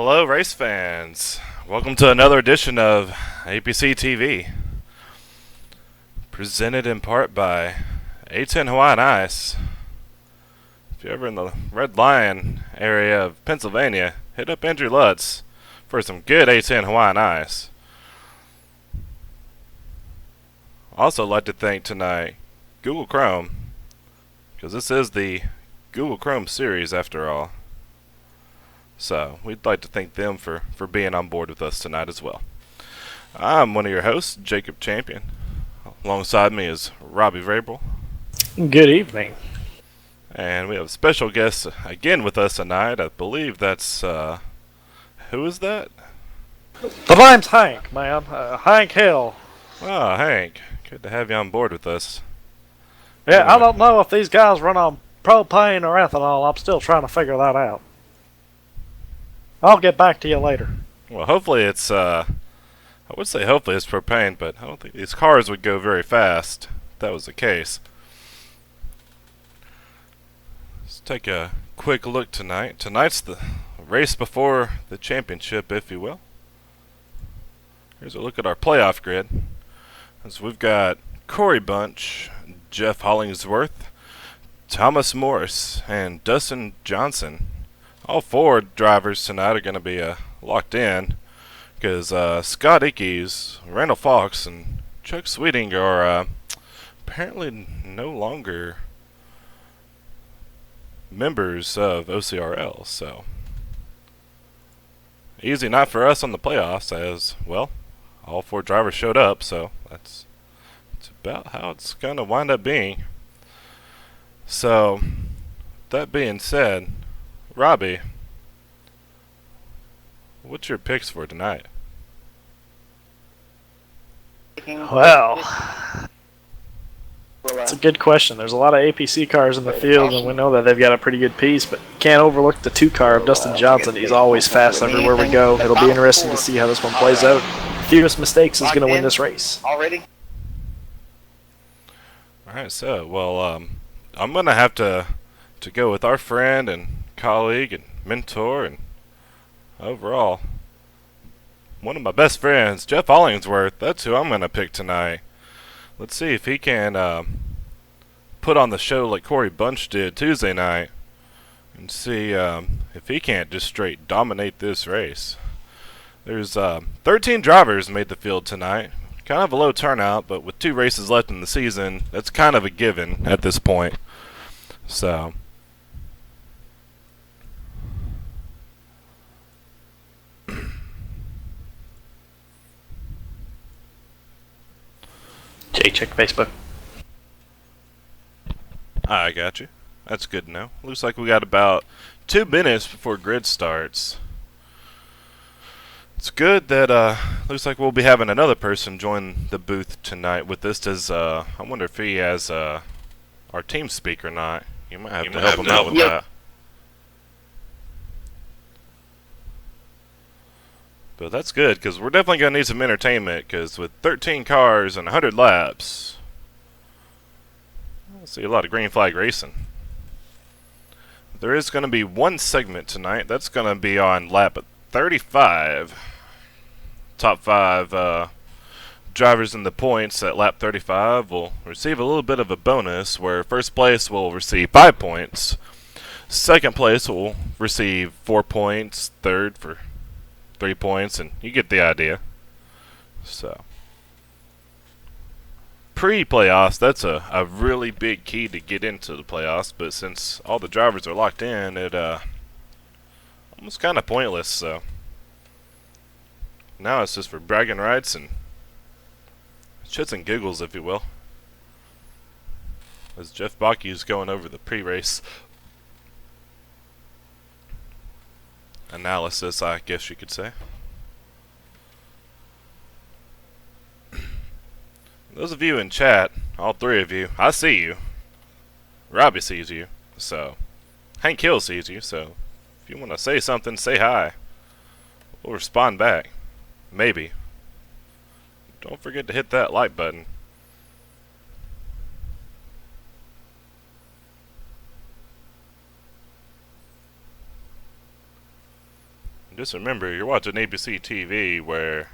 Hello, race fans. Welcome to another edition of APCtv, presented in part by A10 Hawaiian Ice. If you're ever in the Red Lion area of Pennsylvania, hit up Andrew Lutz for some good A10 Hawaiian Ice. Also, like to thank tonight Google Chrome, because this is the Google Chrome series after all. So, we'd like to thank them for being on board with us tonight as well. I'm one of your hosts, Jacob Champion. Alongside me is Robbie Vrabel. Good evening. And we have a special guest again with us tonight. I believe that's, who is that? The name's Hank, man. Hank Hill. Oh, Hank. Good to have you on board with us. Yeah, I don't know if these guys run on propane or ethanol. I'm still trying to figure that out. I'll get back to you later. Well, hopefully it's, I would say hopefully it's propane, but I don't think these cars would go very fast if that was the case. Let's take a quick look tonight. Tonight's the race before the championship, if you will. Here's a look at our playoff grid. As we've got Corey Bunch, Jeff Hollingsworth, Thomas Morris, and Dustin Johnson. All four drivers tonight are going to be locked in because Scott Ickes, Randall Fox, and Chuck Sweeting are apparently no longer members of OCRL. So, easy night for us on the playoffs as, well, all four drivers showed up. So, that's about how it's going to wind up being. So, that being said, Robbie, what's your picks for tonight? Well, it's a good question. There's a lot of APC cars in the field, and we know that they've got a pretty good piece, but can't overlook the 2-car of Dustin Johnson. He's always fast everywhere we go. It'll be interesting to see how this one plays out. Fewest mistakes is going to win this race. Already? Alright, so, well, I'm going to have to go with our friend and colleague and mentor and overall one of my best friends, Jeff Hollingsworth. That's who I'm going to pick tonight. Let's see if he can put on the show like Corey Bunch did Tuesday night and see if he can't just straight dominate this race. There's 13 drivers made the field tonight. Kind of a low turnout, but with 2 races left in the season, that's kind of a given at this point. So, Jay, check Facebook. I got you. That's good to know. Looks like we got about 2 minutes before grid starts. It's good that looks like we'll be having another person join the booth tonight with this. Does I wonder if he has our team speak or not. You might have to help him out with that. But that's good because we're definitely going to need some entertainment because with 13 cars and 100 laps, I see a lot of green flag racing. There is going to be one segment tonight. That's going to be on lap 35. Top 5 drivers in the points at lap 35 will receive a little bit of a bonus where first place will receive 5 points. Second place will receive 4 points. Third for 3 points, and you get the idea. So, pre-playoffs, that's a really big key to get into the playoffs, but since all the drivers are locked in, it almost kind of pointless. So now it's just for bragging rights and shits and giggles, if you will, as Jeff Bakke is going over the pre-race analysis, I guess you could say. Those of you in chat, all 3 of you, I see you. Robbie sees you. So, Hank Hill sees you. So, if you want to say something, say hi. We'll respond back. Maybe. Don't forget to hit that like button. Just remember, you're watching APCtv, where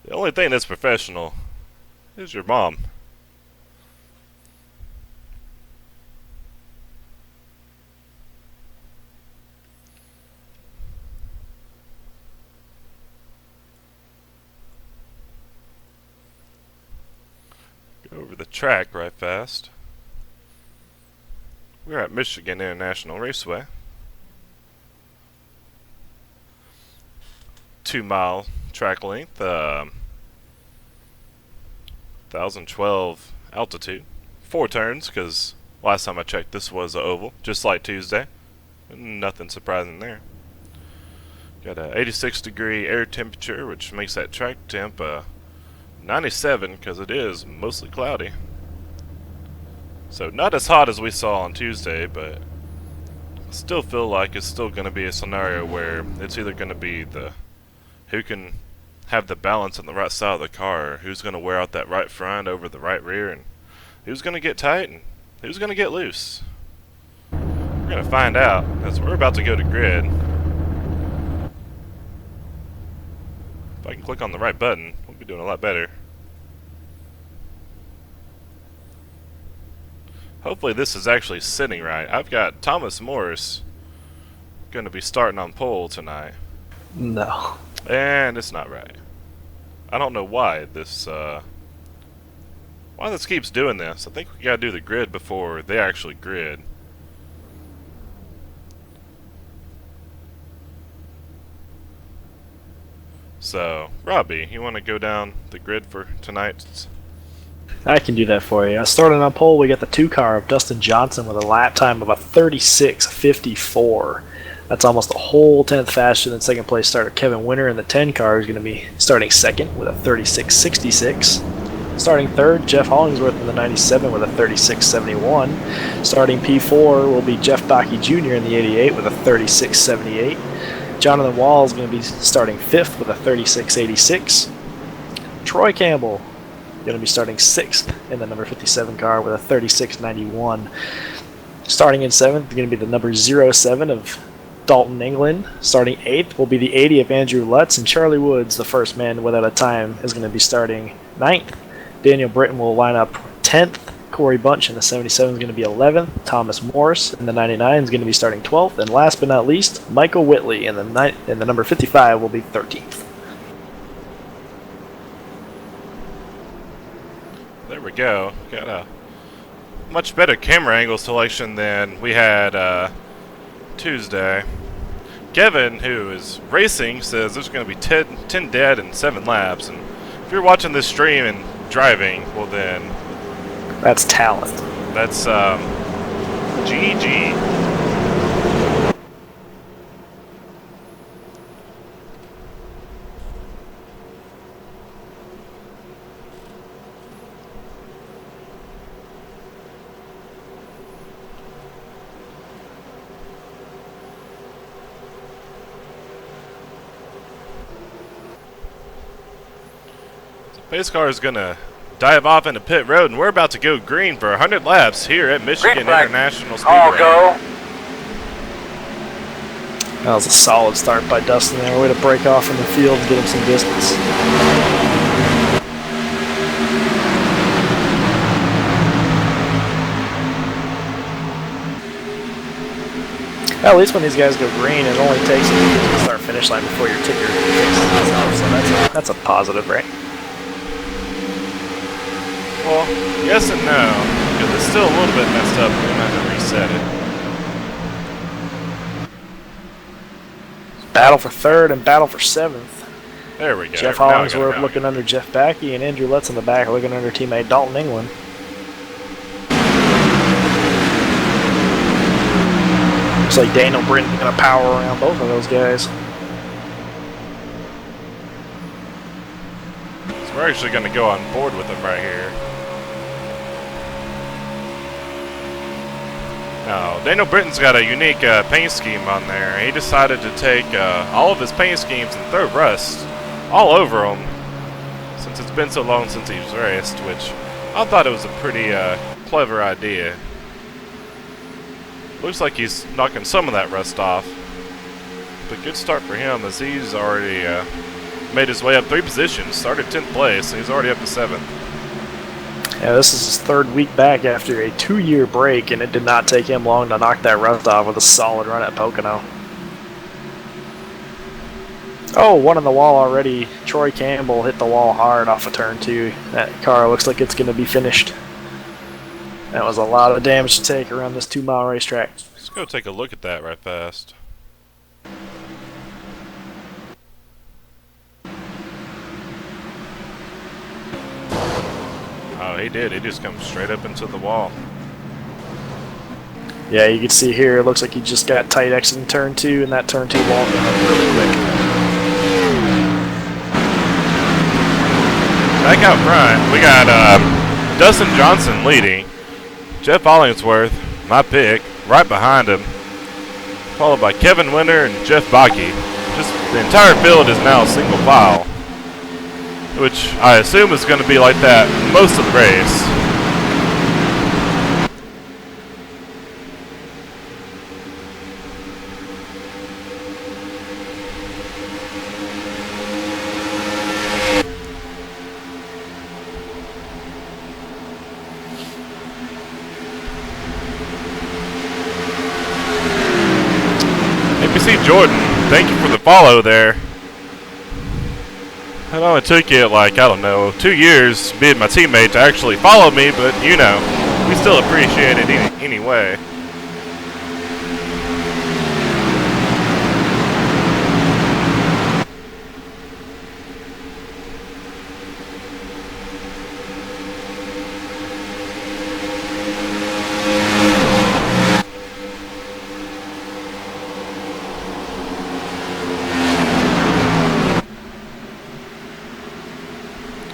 the only thing that's professional is your mom. Go over the track right fast. We're at Michigan International Raceway. 2-mile track length, 1012 altitude. 4 turns, because last time I checked this was an oval, just like Tuesday. Nothing surprising there. Got a 86-degree air temperature, which makes that track temp 97, because it is mostly cloudy. So not as hot as we saw on Tuesday, but I still feel like it's still going to be a scenario where it's either going to be the who can have the balance on the right side of the car, who's going to wear out that right front over the right rear, and who's going to get tight and who's going to get loose. We're going to find out as we're about to go to grid. If I can click on the right button, we'll be doing a lot better. Hopefully this is actually sitting right. I've got Thomas Morris going to be starting on pole tonight. No. And it's not right. I don't know why this keeps doing this. I think we gotta do the grid before they actually grid. So, Robbie, you want to go down the grid for tonight's? I can do that for you. Starting on pole, we got the 2 car of Dustin Johnson with a lap time of a 36:54. That's almost a whole tenth faster than second place starter Kevin Winter, and the 10 car is going to be starting second with a 36:66. Starting third, Jeff Hollingsworth in the 97 with a 36:71. Starting P4 will be Jeff Bakke Jr. in the 88 with a 36:78. Jonathan Wall is going to be starting fifth with a 36:86. Troy Campbell going to be starting sixth in the number 57 car with a 36:91. Starting in seventh is going to be the number 07 of Dalton England. Starting 8th will be the 80 of Andrew Lutz, and Charlie Woods, the first man without a time, is going to be starting 9th. Daniel Britton will line up 10th. Corey Bunch in the 77 is going to be 11th. Thomas Morris in the 99 is going to be starting 12th. And last but not least, Michael Whitley in the number 55 will be 13th. There we go. Got a much better camera angle selection than we had Tuesday. Kevin, who is racing, says there's going to be 10 dead in 7 laps. And if you're watching this stream and driving, well then, that's talent. That's GG. Pace car is going to dive off into pit road, and we're about to go green for 100 laps here at Michigan International Speedway. All go. That was a solid start by Dustin there. Way to break off from the field and get him some distance. At least when these guys go green, it only takes the start finish line before your ticker takes off, so that's a positive, right? Well, yes and no, because it's still a little bit messed up. We're going to have to reset it. Battle for third and battle for 7th. There we go. Jeff Hollingsworth looking under Jeff Bakke, and Andrew Lutz in the back looking under teammate Dalton England. Looks like Daniel Britton's going to power around both of those guys. So we're actually going to go on board with them right here. Now, Daniel Britton's got a unique paint scheme on there. He decided to take all of his paint schemes and throw rust all over them, since it's been so long since he's raced, which I thought it was a pretty clever idea. Looks like he's knocking some of that rust off. but good start for him as he's already made his way up 3 positions. Started 10th place, so he's already up to 7th. Yeah, this is his 3rd week back after a 2-year break, and it did not take him long to knock that rust off with a solid run at Pocono. Oh, one on the wall already. Troy Campbell hit the wall hard off of turn 2. That car looks like it's going to be finished. That was a lot of damage to take around this 2-mile racetrack. Let's go take a look at that right fast. Oh, he did. He just comes straight up into the wall. Yeah, you can see here, it looks like he just got tight exiting turn 2, and that turn 2 wall came up really quick. Back out front, we got Dustin Johnson leading. Jeff Hollingsworth, my pick, right behind him. Followed by Kevin Winter and Jeff Bakke. Just the entire field is now single file, which I assume is going to be like that most of the race. APC Jordan, thank you for the follow there. I know it took you like, I don't know, 2 years being my teammate to actually follow me, but you know, we still appreciate it anyway.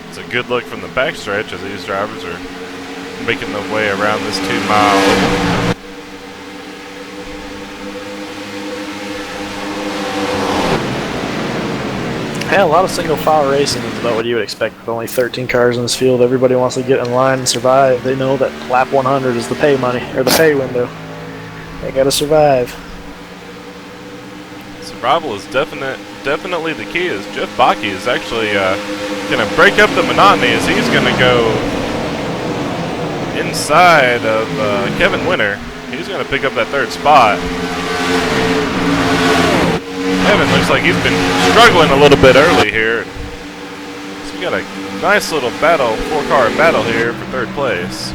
It's a good look from the backstretch as these drivers are making their way around this 2-mile. Yeah, a lot of single file racing is about what you would expect with only 13 cars in this field. Everybody wants to get in line and survive. They know that lap 100 is the pay money, or the pay window. They gotta survive. Survival is definitely the key, as Jeff Bakke is actually going to break up the monotony as he's going to go inside of Kevin Winter. He's going to pick up that 3rd spot. Kevin looks like he's been struggling a little bit early here. So we got a nice little battle, 4-car battle here for 3rd place.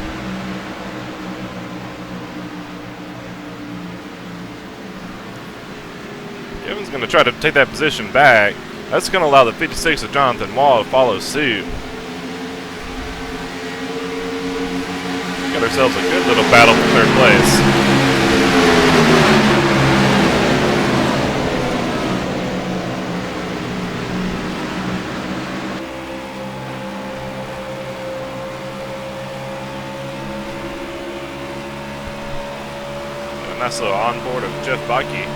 Kevin's going to try to take that position back. That's going to allow the 56 of Jonathan Wall to follow suit. Got ourselves a good little battle for 3rd place. A nice little onboard of Jeff Bakke.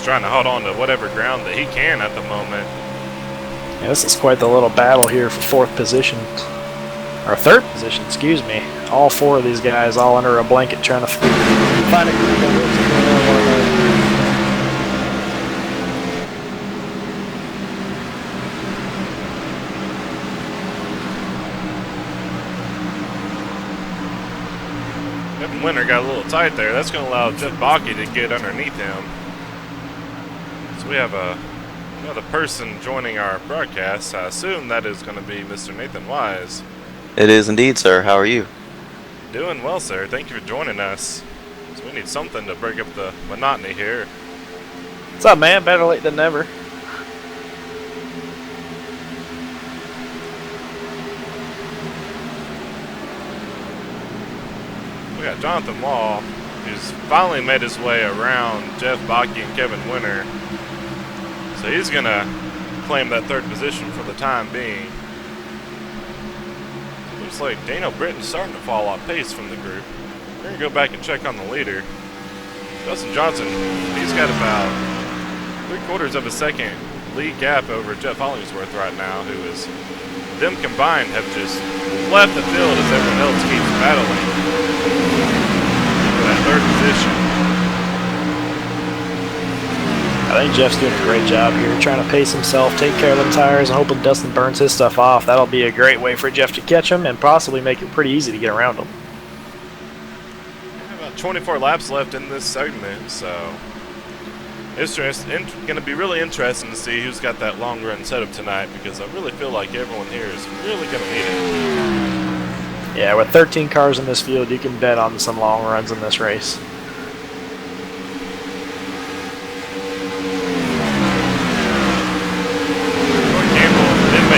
Trying to hold on to whatever ground that he can at the moment. Yeah, this is quite the little battle here for 4th position. Or 3rd position, excuse me. All 4 of these guys all under a blanket trying to find a group that works together. Kevin Winter got a little tight there. That's going to allow Jeff Bakke to get underneath him. So we have another person joining our broadcast. I assume that is going to be Mr. Nathan Wise. It is indeed, sir. How are you? Doing well, sir. Thank you for joining us. So we need something to break up the monotony here. What's up, man? Better late than never. We got Jonathan Wall, who's finally made his way around Jeff Bakke and Kevin Winter. So he's going to claim that 3rd position for the time being. Looks like Daniel Britton's starting to fall off pace from the group. We're going to go back and check on the leader. Dustin Johnson, he's got about 3/4 of a second lead gap over Jeff Hollingsworth right now, who is them combined have just left the field as everyone else keeps battling for that third position. I think Jeff's doing a great job here, trying to pace himself, take care of them tires, and hoping Dustin burns his stuff off. That'll be a great way for Jeff to catch him and possibly make it pretty easy to get around him. About 24 laps left in this segment, so it's going to be really interesting to see who's got that long run setup tonight, because I really feel like everyone here is really going to need it. Yeah, with 13 cars in this field, you can bet on some long runs in this race.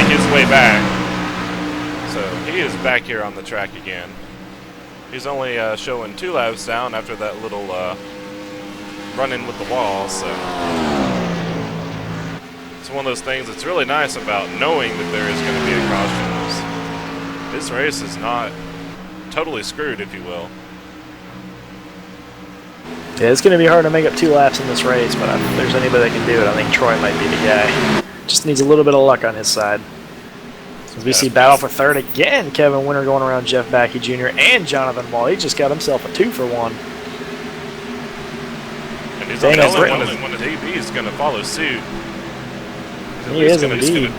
His way back, so he is back here on the track again. He's only showing 2 laps down after that little run-in with the wall, so it's one of those things that's really nice about knowing that there is going to be a caution. This race is not totally screwed, if you will. Yeah, it's going to be hard to make up 2 laps in this race, but if there's anybody that can do it, I think Troy might be the guy. Just needs a little bit of luck on his side. As we see battle for third again, Kevin Winter going around Jeff Backey Jr. and Jonathan Wall. He just got himself a 2-for-1. And he's the only one that AB is going to follow suit. He is indeed.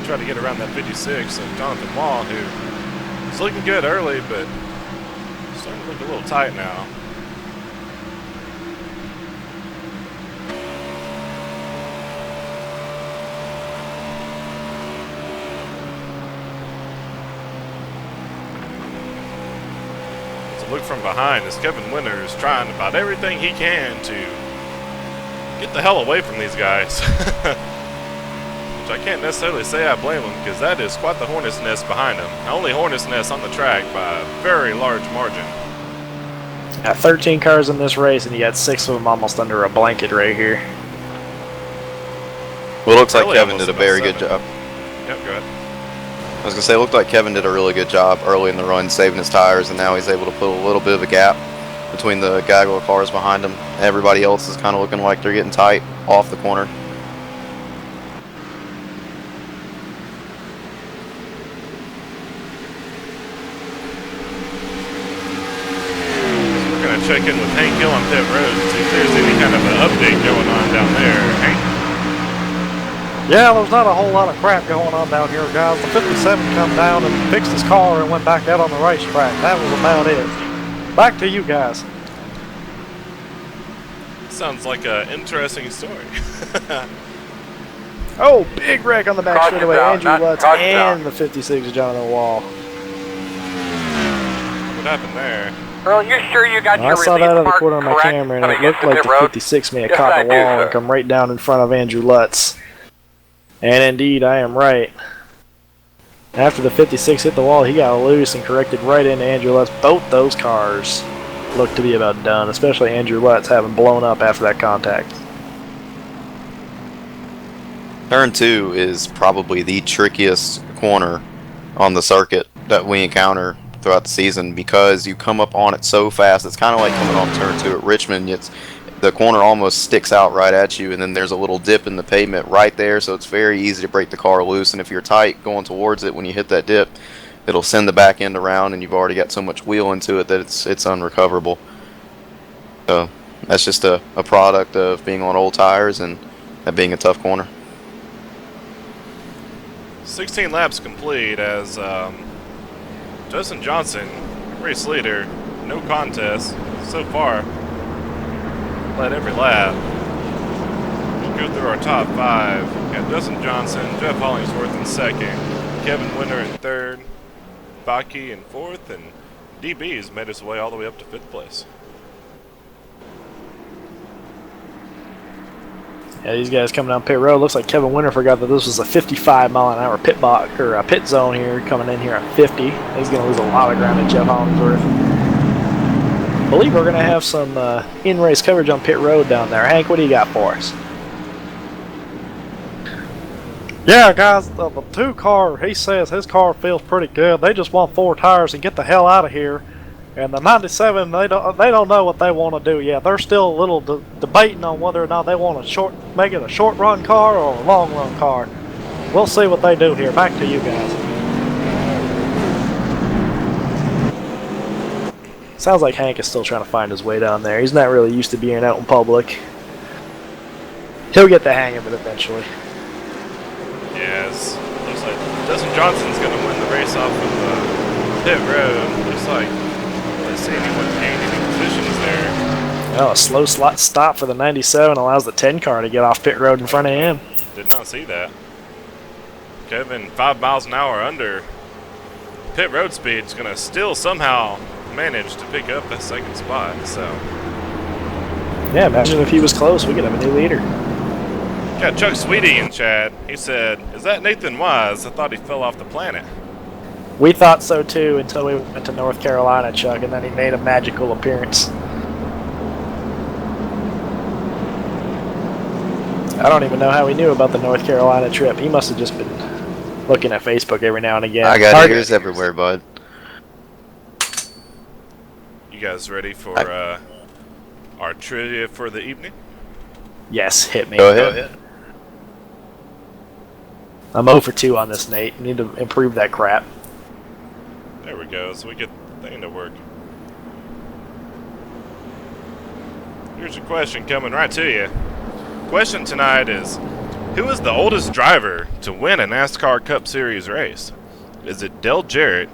Try to get around that 56 of Jonathan Wall, who is looking good early, but starting to look a little tight now. Look from behind as Kevin Winter is trying about everything he can to get the hell away from these guys. Which I can't necessarily say I blame him, because that is quite the hornet's nest behind him. The only hornet's nest on the track by a very large margin. Got 13 cars in this race, and you got 6 of them almost under a blanket right here. Well, it looks like Kevin did a very good job. Yep, go ahead. I was going to say, it looked like Kevin did a really good job early in the run, saving his tires, and now he's able to put a little bit of a gap between the gaggle of cars behind him. Everybody else is kind of looking like they're getting tight off the corner. We're going to check in with Hank Hill on pit road and see if there's any kind of an update going on down there. Hank? Yeah, there's not a whole lot of crap going on down here, guys. The 57 come down and fixed his car and went back out on the racetrack. That was about it. Back to you guys. Sounds like an interesting story. Oh, big wreck on the back straightaway. Andrew Lutz and the 56 Jonathan Wall. What happened there? Earl, you sure you got your I saw release that out of the mark corner of my correct camera, and coming it looked into like the the road? 56 may have Yes, caught I the do, wall sir. and come right down in front of Andrew Lutz. And indeed, I am right. After the 56 hit the wall, he got loose and corrected right into Andrew Lutz. Both those cars looked to be about done, especially Andrew Lutz having blown up after that contact. Turn 2 is probably the trickiest corner on the circuit that we encounter throughout the season, because you come up on it so fast. It's kind of like coming off turn 2 at Richmond. The corner almost sticks out right at you, and then there's a little dip in the pavement right there, so it's very easy to break the car loose. And if you're tight going towards it when you hit that dip, it'll send the back end around, and you've already got so much wheel into it that it's unrecoverable. So that's just a product of being on old tires and that being a tough corner. 16 laps complete as Justin Johnson, race leader, no contest so far. Led every lap. We'll go through our top 5. Got Justin Johnson, Jeff Hollingsworth in second, Kevin Winter in third, Backey in fourth, and DB's made his way all the way up to 5th place. Yeah, these guys coming down pit road. Looks like Kevin Winter forgot that this was a 55-mile-an-hour pit zone here, coming in here at 50. He's going to lose a lot of ground at Jeff Hollingsworth. I believe we're going to have some in-race coverage on pit road down there. Hank, what do you got for us? Yeah, guys, the 2 car, he says his car feels pretty good. They just want 4 tires and get the hell out of here. And the 97, they don't know what they want to do yet. They're still a little debating on whether or not they want make it a short run car or a long run car. We'll see what they do here. Back to you guys. Sounds like Hank is still trying to find his way down there. He's not really used to being out in public. He'll get the hang of it eventually. Yes. Looks like Dustin Johnson's going to win the race off of the pit road. Looks like let's see anyone gain any positions there. Well, a slow slot stop for the 97 allows the 10 car to get off pit road in front of him. Did not see that. Kevin, 5 miles an hour under pit road speed, is going to still somehow manage to pick up that second spot. So, yeah, imagine if he was close, we could have a new leader. got Chuck Sweetie in chat. He said, "Is that Nathan Wise? I thought he fell off the planet." We thought so too until we went to North Carolina, Chuck, and then he made a magical appearance. I don't even know how he knew about the North Carolina trip. He must have just been looking at Facebook every now and again. I got ears everywhere, bud. You guys ready for our trivia for the evening? Yes, hit me. Go ahead. I'm 0 for 2 on this, Nate. Need to improve that crap. There we go. So we get the thing to work. Here's your question coming right to you. Question tonight is, who is the oldest driver to win a NASCAR Cup Series race? Is it Dale Jarrett,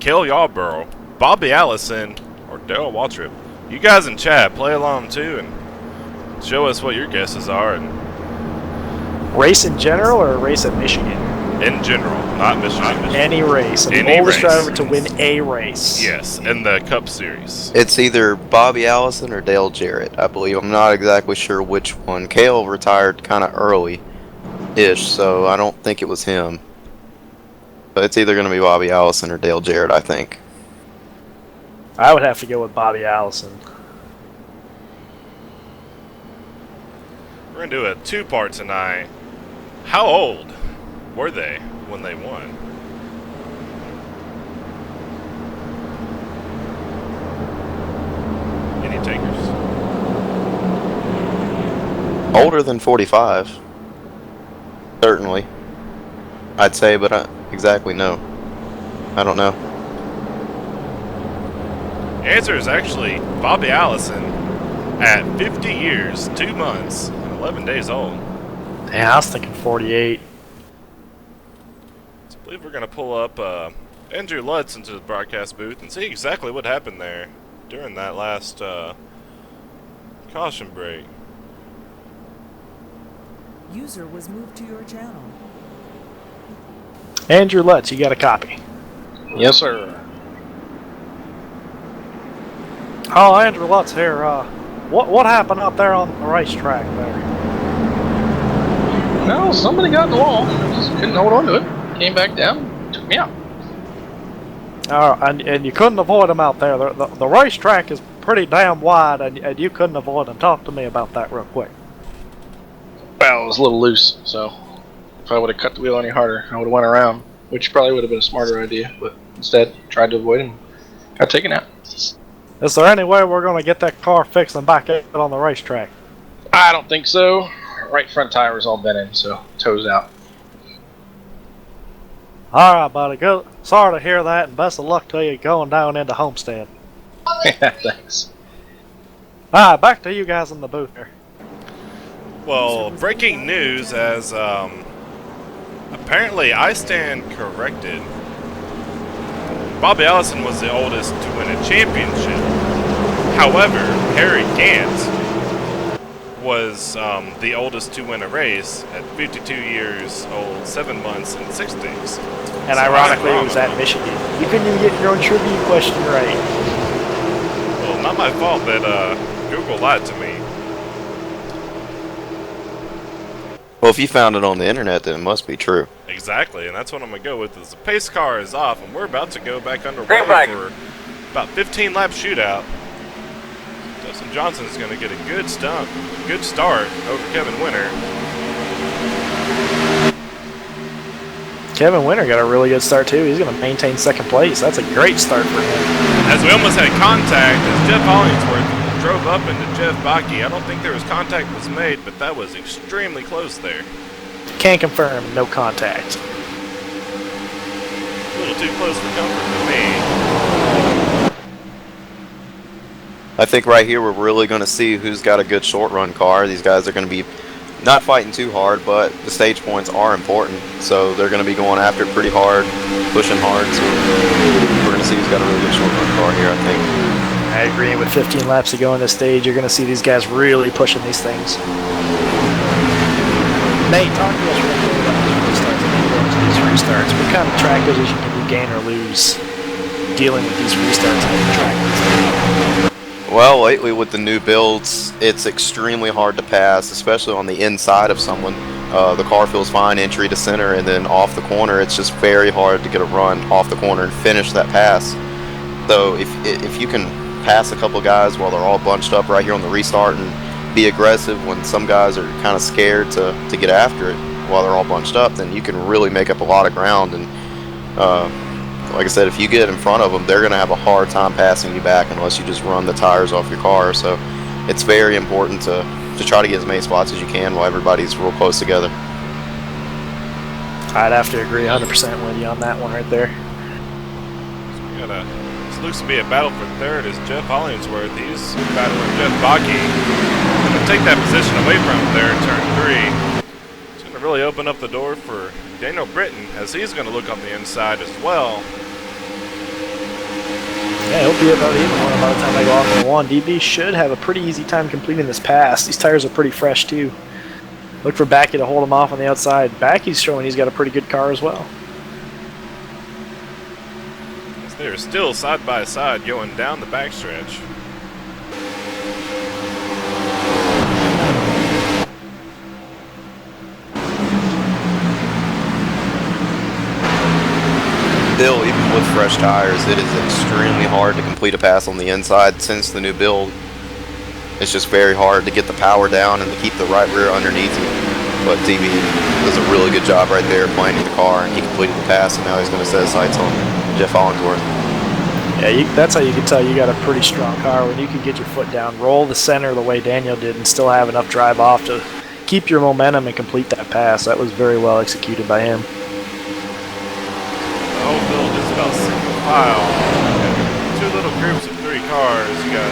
Cale Yarborough, Bobby Allison, or Darrell Waltrip? You guys in chat, play along too and show us what your guesses are. And Race in general or a race at Michigan? in general, not Michigan. Any race. And Any the oldest race. driver to win a race. Yes, in the Cup Series. It's either Bobby Allison or Dale Jarrett, I believe. I'm not exactly sure which one. Cale retired kind of early-ish, so I don't think it was him. But it's either going to be Bobby Allison or Dale Jarrett, I think. I would have to go with Bobby Allison. We're going to do a two-part tonight. How old were they when they won? Any takers? Older than 45. Certainly. I'd say, but I exactly no. I don't know. The answer is actually Bobby Allison at 50 years, 2 months, and 11 days old. Damn, I was thinking 48. So I believe we're going to pull up Andrew Lutz into the broadcast booth and see exactly what happened there during that last caution break. User was moved to your channel. Andrew Lutz, you got a copy. Yes, sir. Oh, Andrew Lutz here. What happened out there on the racetrack there? No, somebody got in the wall. Just couldn't hold on to it. Came back down, took me out. And you couldn't avoid them out there. The racetrack is pretty damn wide, and you couldn't avoid them. Talk to me about that real quick. Well, it was a little loose, so if I would have cut the wheel any harder, I would have went around, which probably would have been a smarter idea, but instead tried to avoid him. Got taken out. Is there any way we're going to get that car fixed and back out on the racetrack? I don't think so. Right front tire was all bent in, so toes out. All right, buddy. Good. Sorry to hear that, and best of luck to you going down into Homestead. Thanks. All right, back to you guys in the booth here. Well, breaking news as apparently I stand corrected. Bobby Allison was the oldest to win a championship. However, Harry Gant was the oldest to win a race at 52 years old, 7 months, and 6 days. And ironically, it was at Michigan. You couldn't even get your own trivia question right. Well, not my fault that Google lied to me. Well, if you found it on the internet, then it must be true. Exactly, and that's what I'm going to go with. Is the pace car is off, and we're about to go back underway for about 15-lap shootout. Dustin Johnson is going to get a good start over Kevin Winter. Kevin Winter got a really good start, too. He's going to maintain second place. That's a great start for him. As we almost had contact as Jeff Hollingsworth drove up into Jeff Bakke. I don't think there was contact was made, but that was extremely close there. Can't confirm, no contact. A little too close for comfort for me. I think right here we're really going to see who's got a good short run car. These guys are going to be not fighting too hard, but the stage points are important. So they're going to be going after it pretty hard, pushing hard. So we're going to see who's got a really good short run car here, I think. I agree. With 15 laps to go on this stage, you're going to see these guys really pushing these things. Nate, talk to us real quick about these restarts. What kind of track position can you gain or lose dealing with these restarts on the track? Well, lately with the new builds, it's extremely hard to pass, especially on the inside of someone. The car feels fine entry to center, and then off the corner, it's just very hard to get a run off the corner and finish that pass. So if you can pass a couple guys while they're all bunched up right here on the restart and be aggressive when some guys are kind of scared to get after it while they're all bunched up, then you can really make up a lot of ground. And like I said, if you get in front of them, they're going to have a hard time passing you back unless you just run the tires off your car. So it's very important to try to get as many spots as you can while everybody's real close together. I'd have to agree 100% with you on that one right there. This looks to be a battle for third as Jeff Hollingsworth. He's battling Jeff Bakke. Going to take that position away from him there in turn 3. It's going to really open up the door for Daniel Britton as he's going to look on the inside as well. Yeah, he'll be about even one by the time they go off in one. DB should have a pretty easy time completing this pass. These tires are pretty fresh too. Look for Bakke to hold him off on the outside. Bakke's showing he's got a pretty good car as well. They're still side by side going down the backstretch. Still, even with fresh tires, it is extremely hard to complete a pass on the inside since the new build. It's just very hard to get the power down and to keep the right rear underneath you. But DB does a really good job right there planning the car, and he completed the pass, and now he's going to set his sights on Jeff Hollingsworth. Yeah, that's how you can tell you got a pretty strong car, when you can get your foot down, roll the center the way Daniel did, and still have enough drive off to keep your momentum and complete that pass. That was very well executed by him. The whole build is about single file. Two little groups of 3 cars. You got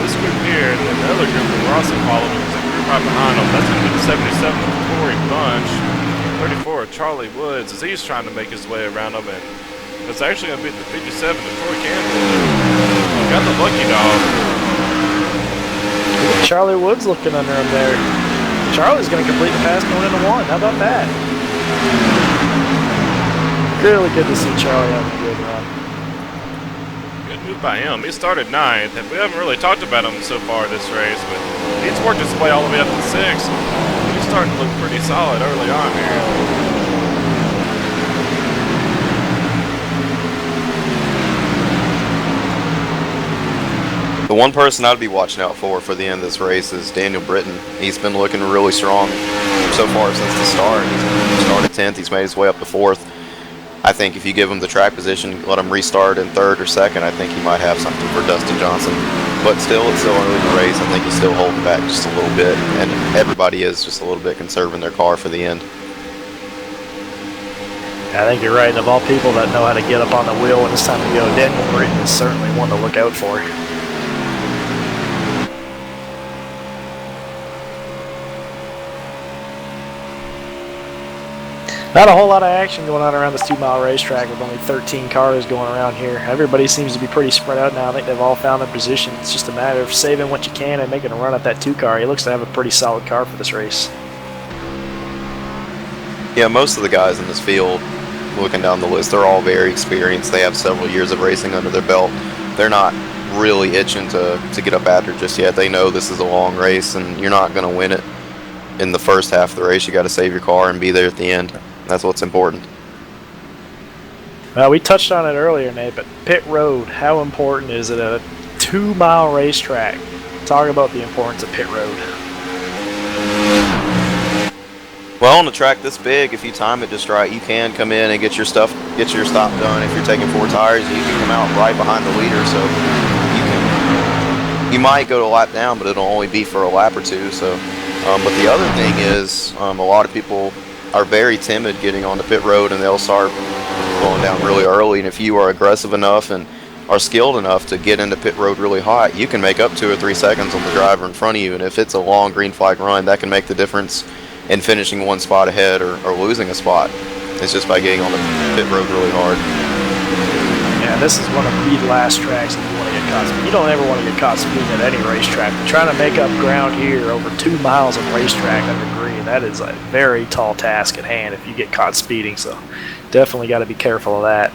this group here, and then the other group that we're also following is a group right behind them. That's going to be the 77 of Corey Bunch, 34 of Charlie Woods as he's trying to make his way around them, and it's actually going to be the 57 of Troy Campbell. Got the lucky dog. Look at Charlie Woods looking under him there. Charlie's going to complete the pass going into 1. How about that? Really good to see Charlie have a good run. Good move by him. He started 9th, and we haven't really talked about him so far this race, but he's worked his way all the way up to 6th. He's starting to look pretty solid early on here. The one person I'd be watching out for the end of this race is Daniel Britton. He's been looking really strong so far since the start. He started 10th, he's made his way up to 4th. I think if you give him the track position, let him restart in 3rd or 2nd, I think he might have something for Dustin Johnson. But still, it's still early in the race. I think he's still holding back just a little bit, and everybody is just a little bit conserving their car for the end. I think you're right. And of all people that know how to get up on the wheel when it's time to go, Daniel Britton is certainly one to look out for. Not a whole lot of action going on around this 2-mile racetrack with only 13 cars going around here. Everybody seems to be pretty spread out now. I think they've all found their position. It's just a matter of saving what you can and making a run at that 2 car. He looks to have a pretty solid car for this race. Yeah, most of the guys in this field, looking down the list, they're all very experienced. They have several years of racing under their belt. They're not really itching to get up after just yet. They know this is a long race, and you're not going to win it in the first half of the race. You got to save your car and be there at the end. That's what's important. Well, we touched on it earlier, Nate, but pit road, how important is it at a 2-mile racetrack? Talk about the importance of pit road. Well, on a track this big, if you time it just right, you can come in and get your stop done. If you're taking 4 tires, you can come out right behind the leader, so you might go to a lap down, but it'll only be for a lap or 2. So, but the other thing is, a lot of people are very timid getting on the pit road, and they'll start going down really early. And if you are aggressive enough and are skilled enough to get into pit road really hot, you can make up 2 or 3 seconds on the driver in front of you, and if it's a long green flag run, that can make the difference in finishing 1 spot ahead or losing a spot. It's just by getting on the pit road really hard. Yeah, this is one of the last tracks that you want to get caught speeding. You don't ever want to get caught speeding at any racetrack, but trying to make up ground here over 2 miles of racetrack under green, that is a very tall task at hand if you get caught speeding, so definitely got to be careful of that.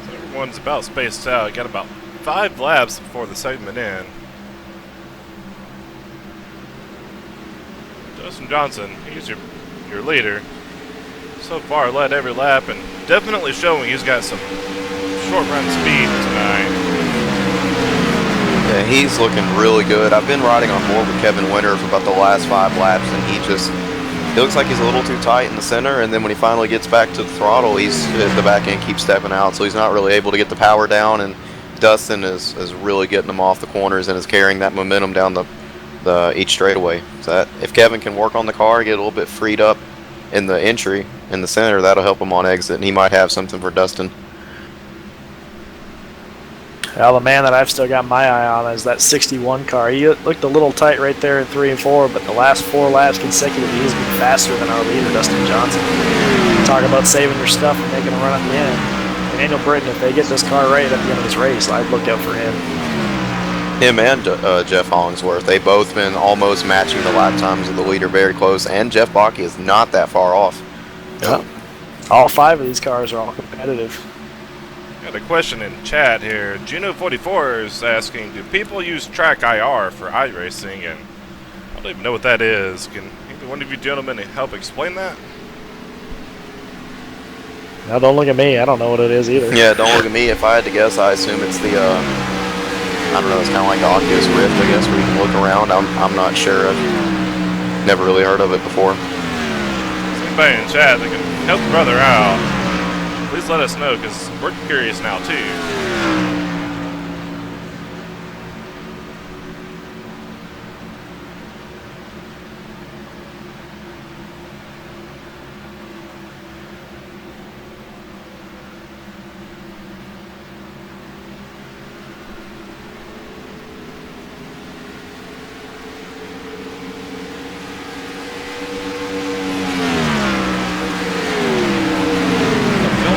So everyone's about spaced out. Got about 5 laps before the segment end. Dustin Johnson, he's your leader. So far led every lap and definitely showing he's got some short run speed tonight. Yeah, he's looking really good. I've been riding on board with Kevin Winter for about the last 5 laps, and he looks like he's a little too tight in the center, and then when he finally gets back to the throttle, the back end keeps stepping out, so he's not really able to get the power down, and Dustin is really getting him off the corners and is carrying that momentum down each straightaway. So that, if Kevin can work on the car, get a little bit freed up in the entry in the center, that'll help him on exit, and he might have something for Dustin. Well, the man that I've still got my eye on is that 61 car. He looked a little tight right there in 3 and 4, but the last 4 laps consecutively, he's been faster than our leader, Dustin Johnson. Talk about saving your stuff and making a run at the end. Daniel Britton, if they get this car right at the end of this race, I'd look out for him. Him and Jeff Hollingsworth, they've both been almost matching the lap times of the leader, very close, and Jeff Bakke is not that far off. Yeah. All 5 of these cars are all competitive. Got a question in chat here. Juno44 is asking, do people use track IR for iRacing? And I don't even know what that is. Can either one of you gentlemen help explain that? Now, don't look at me. I don't know what it is either. Yeah, don't look at me. If I had to guess, I assume it's the, I don't know, it's kind of like the Oculus Rift, I guess, where you can look around. I'm not sure. I've never really heard of it before. Anybody in chat that can help the brother out, please let us know, because we're curious now too.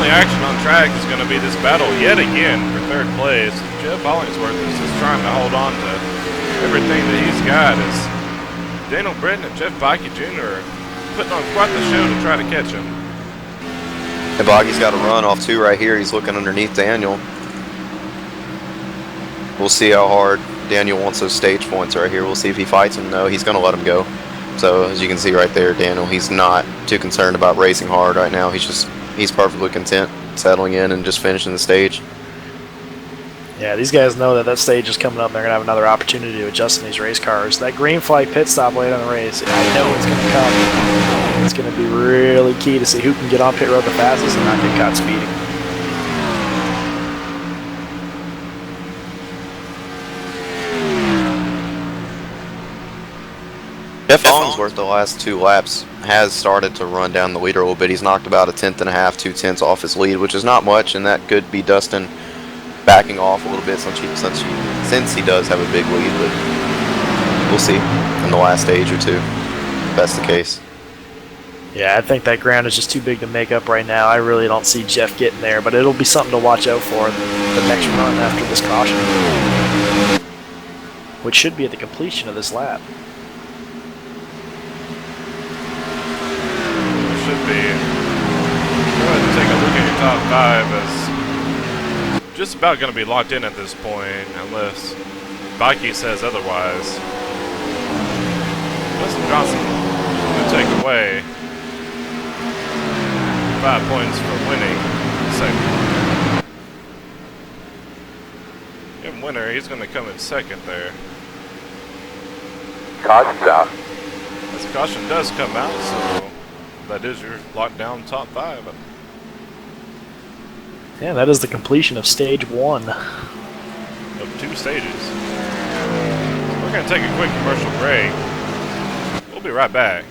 Action on track is going to be this battle yet again for 3rd place. Jeff Hollingsworth is just trying to hold on to everything that he's got as Daniel Britton and Jeff Bakke Jr. are putting on quite the show to try to catch him. And Bakke's got a run off 2 right here. He's looking underneath Daniel. We'll see how hard Daniel wants those stage points right here. We'll see if he fights him. No, he's going to let him go. So as you can see right there, Daniel, he's not too concerned about racing hard right now. He's perfectly content settling in and just finishing the stage. Yeah, these guys know that stage is coming up. They're going to have another opportunity to adjust in these race cars. That green flag pit stop late on the race, I know it's going to come. It's going to be really key to see who can get on pit road the fastest and not get caught speeding. Jeff Hollingsworth, the last 2 laps, has started to run down the leader a little bit. He's knocked about a 1/10 and a half, 2 tenths off his lead, which is not much, and that could be Dustin backing off a little bit since he does have a big lead, but we'll see in the last stage or 2 if that's the case. Yeah, I think that ground is just too big to make up right now. I really don't see Jeff getting there, but it'll be something to watch out for the next run after this caution, which should be at the completion of this lap. Should be. Go ahead and take a look at your top 5 as just about going to be locked in at this point, unless Bakke says otherwise. Dustin Johnson will take away 5 points for winning second. Give Winner, he's going to come in second there. Caution's out. As the caution does come out, so that is your lockdown top 5. Yeah, that is the completion of stage 1. Of 2 stages. We're going to take a quick commercial break. We'll be right back.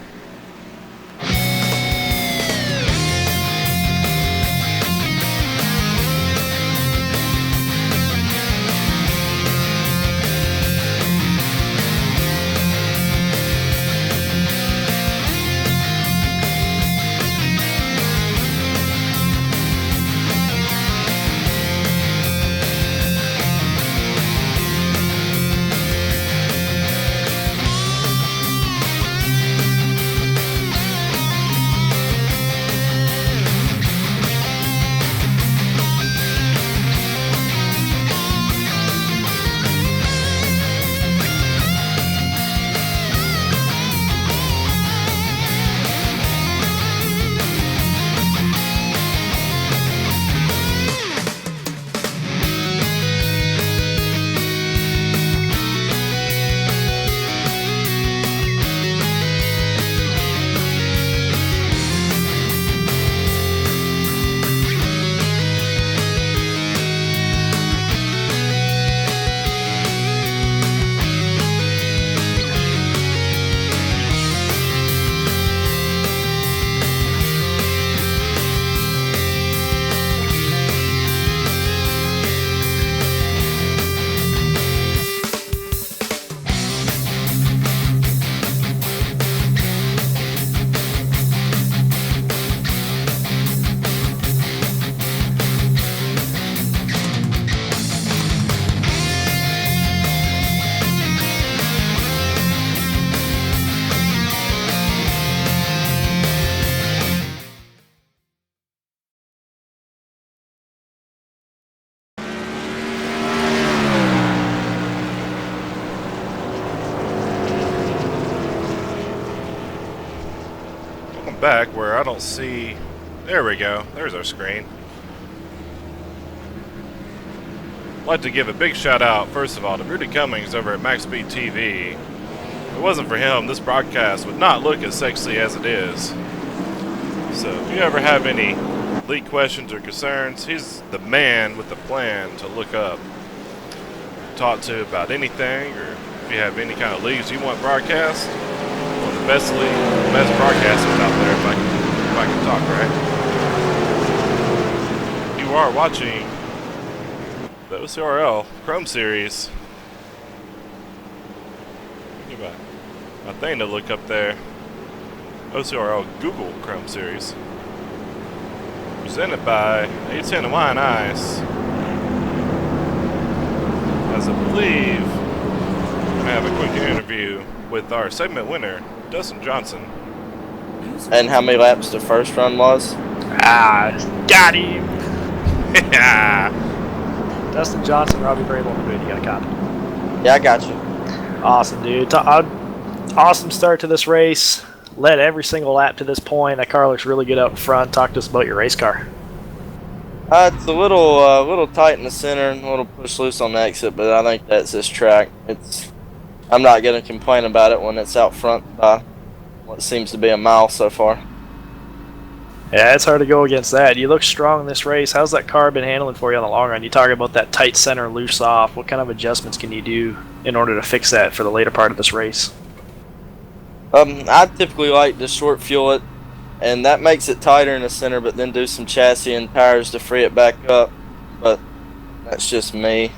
back where I don't see... There we go. There's our screen. I'd like to give a big shout out, first of all, to Rudy Cummings over at APCtv. If it wasn't for him, this broadcast would not look as sexy as it is. So if you ever have any league questions or concerns, he's the man with the plan to look up, talk to about anything, or if you have any kind of leagues you want broadcast, one of the best broadcasters out there, if I can talk right. You are watching the OCRL Chrome series. Give a thing to look up there. OCRL Google Chrome series. Presented by A10 Wine Ice. As I believe, we're going to have a quick interview with our segment winner, Dustin Johnson. And how many laps the first run was? Got him. Yeah. Dustin Johnson, Robbie Brable, and you got a copy. Yeah, I got you. Awesome, dude. Awesome start to this race. Led every single lap to this point. That car looks really good out in front. Talk to us about your race car. It's a little tight in the center and a little push loose on the exit, but I think that's this track. I'm not going to complain about it when it's out front by what seems to be a mile so far. Yeah, it's hard to go against that. You look strong in this race. How's that car been handling for you on the long run? You talk about that tight center, loose off. What kind of adjustments can you do in order to fix that for the later part of this race? I typically like to short fuel it, and that makes it tighter in the center, but then do some chassis and tires to free it back up. But that's just me.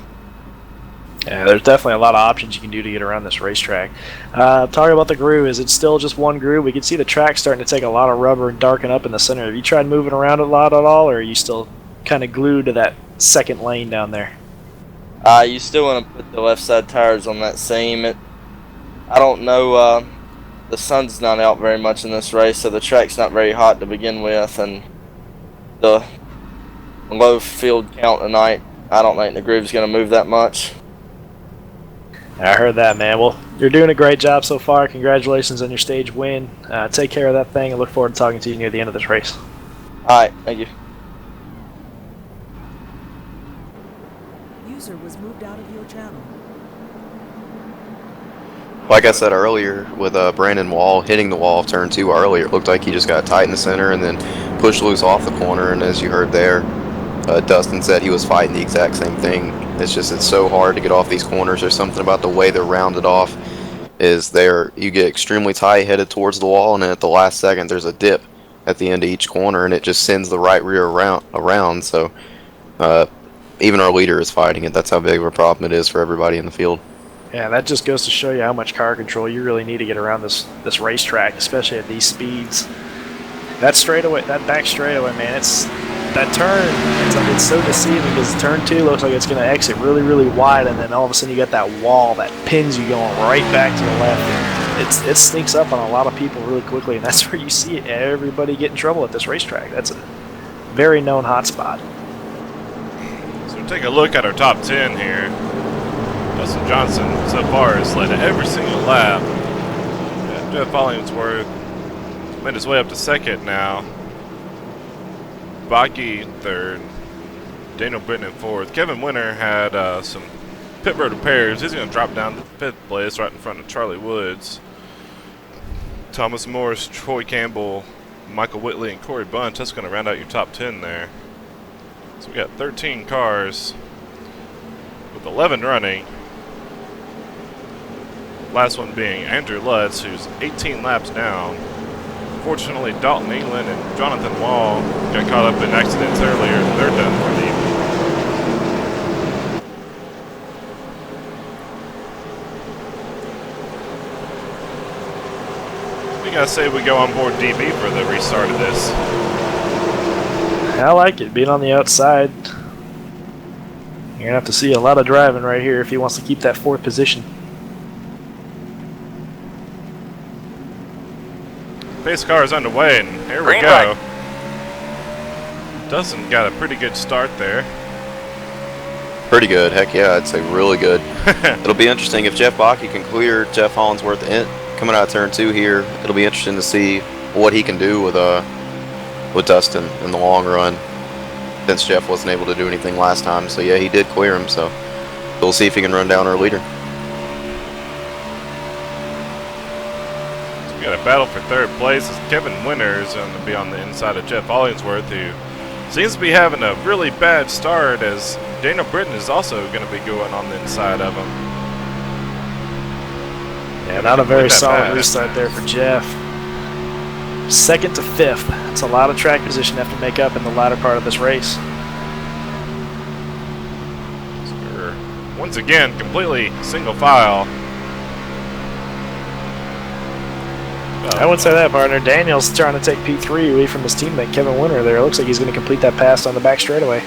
Yeah, there's definitely a lot of options you can do to get around this racetrack. Talking about the groove, is it still just one groove? We can see the track starting to take a lot of rubber and darken up in the center. Have you tried moving around a lot at all, or are you still kind of glued to that second lane down there? You still want to put the left side tires on that seam. I don't know, the sun's not out very much in this race, so the track's not very hot to begin with, and the low field count tonight, I don't think the groove's going to move that much. I heard that, man. Well, you're doing a great job so far. Congratulations on your stage win. Take care of that thing, and look forward to talking to you near the end of this race. Alright, thank you. User was moved out of your channel. Like I said earlier, with Brandon Wall hitting the wall of turn 2 earlier, it looked like he just got tight in the center and then pushed loose off the corner, and as you heard there, Dustin said he was fighting the exact same thing. It's so hard to get off these corners. There's something about the way they're rounded off. You get extremely tight headed towards the wall, and then at the last second there's a dip at the end of each corner, and it just sends the right rear around. So even our leader is fighting it. That's how big of a problem it is for everybody in the field. Yeah, that just goes to show you how much car control you really need to get around this racetrack, especially at these speeds. That straightaway, that back straightaway, man, that turn, it's so deceiving because turn 2 looks like it's going to exit really, really wide, and then all of a sudden you got that wall that pins you going right back to the left. It sneaks up on a lot of people really quickly, and that's where you see everybody get in trouble at this racetrack. That's a very known hotspot. So take a look at our top 10 here. Dustin Johnson so far has led every single lap. Yeah, Jeff Hollingsworth made his way up to second now. Baki third. Daniel Britton in fourth. Kevin Winter had some pit road repairs. He's going to drop down to fifth place right in front of Charlie Woods. Thomas Morris, Troy Campbell, Michael Whitley, and Corey Bunch. That's going to round out your top 10 there. So we got 13 cars with 11 running. Last one being Andrew Lutz, who's 18 laps down. Fortunately, Dalton England and Jonathan Wall got caught up in accidents earlier, and they're done for the evening. What do you guys say we go on board DB for the restart of this? I like it, being on the outside. You're going to have to see a lot of driving right here if he wants to keep that fourth position. Pace car is underway, and here we go. Dustin got a pretty good start there. Pretty good, heck yeah, I'd say really good. It'll be interesting if Jeff Baki can clear Jeff Hollingsworth coming out of turn 2 here. It'll be interesting to see what he can do with Dustin in the long run, since Jeff wasn't able to do anything last time. So yeah, he did clear him. So we'll see if he can run down our leader. We got a battle for third place as Kevin Winter is going to be on the inside of Jeff Hollingsworth, who seems to be having a really bad start, as Daniel Britton is also going to be going on the inside of him. Yeah, not a very solid restart there for Jeff. 2nd to 5th. That's a lot of track position to have to make up in the latter part of this race. So we're once again completely single file. I wouldn't say that, partner. Daniel's trying to take P3 away from his teammate Kevin Winter there. It looks like he's going to complete that pass on the back straightaway.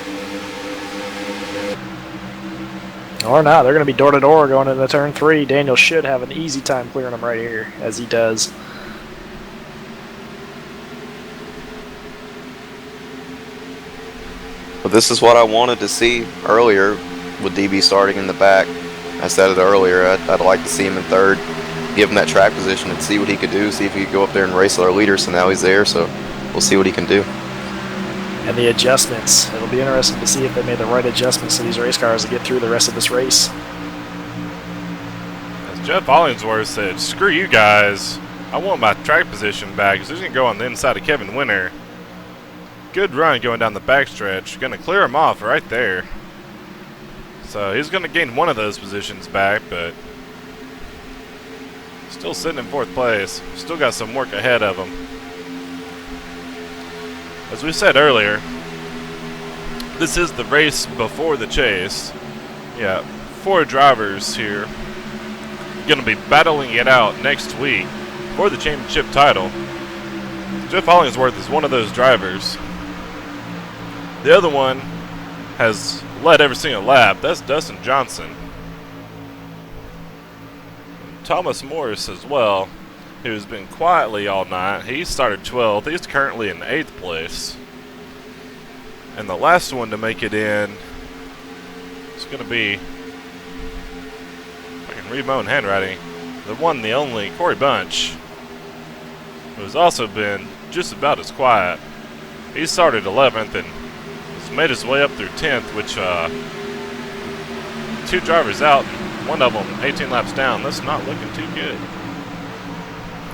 Or not. They're going to be door-to-door going into turn 3. Daniel should have an easy time clearing him right here, as he does. But this is what I wanted to see earlier with DB starting in the back. I said it earlier, I'd like to see him in third, give him that track position and see what he could do, see if he could go up there and race our leader. So now he's there, so we'll see what he can do. And the adjustments. It'll be interesting to see if they made the right adjustments to these race cars to get through the rest of this race. As Jeff Hollingsworth said, screw you guys. I want my track position back, because he's going to go on the inside of Kevin Winter. Good run going down the backstretch. Going to clear him off right there. So he's going to gain one of those positions back, but still sitting in 4th place. Still got some work ahead of him. As we said earlier, this is the race before the chase. Yeah, 4 drivers here going to be battling it out next week for the championship title. Jeff Hollingsworth is one of those drivers. The other one has led every single lap. That's Dustin Johnson. Thomas Morris as well, who's been quietly all night. He started 12th. He's currently in 8th place. And the last one to make it in is going to be, if I can read my own handwriting, the one, the only, Corey Bunch, who's also been just about as quiet. He started 11th and has made his way up through 10th, which 2 drivers out, and one of them 18 laps down. That's not looking too good.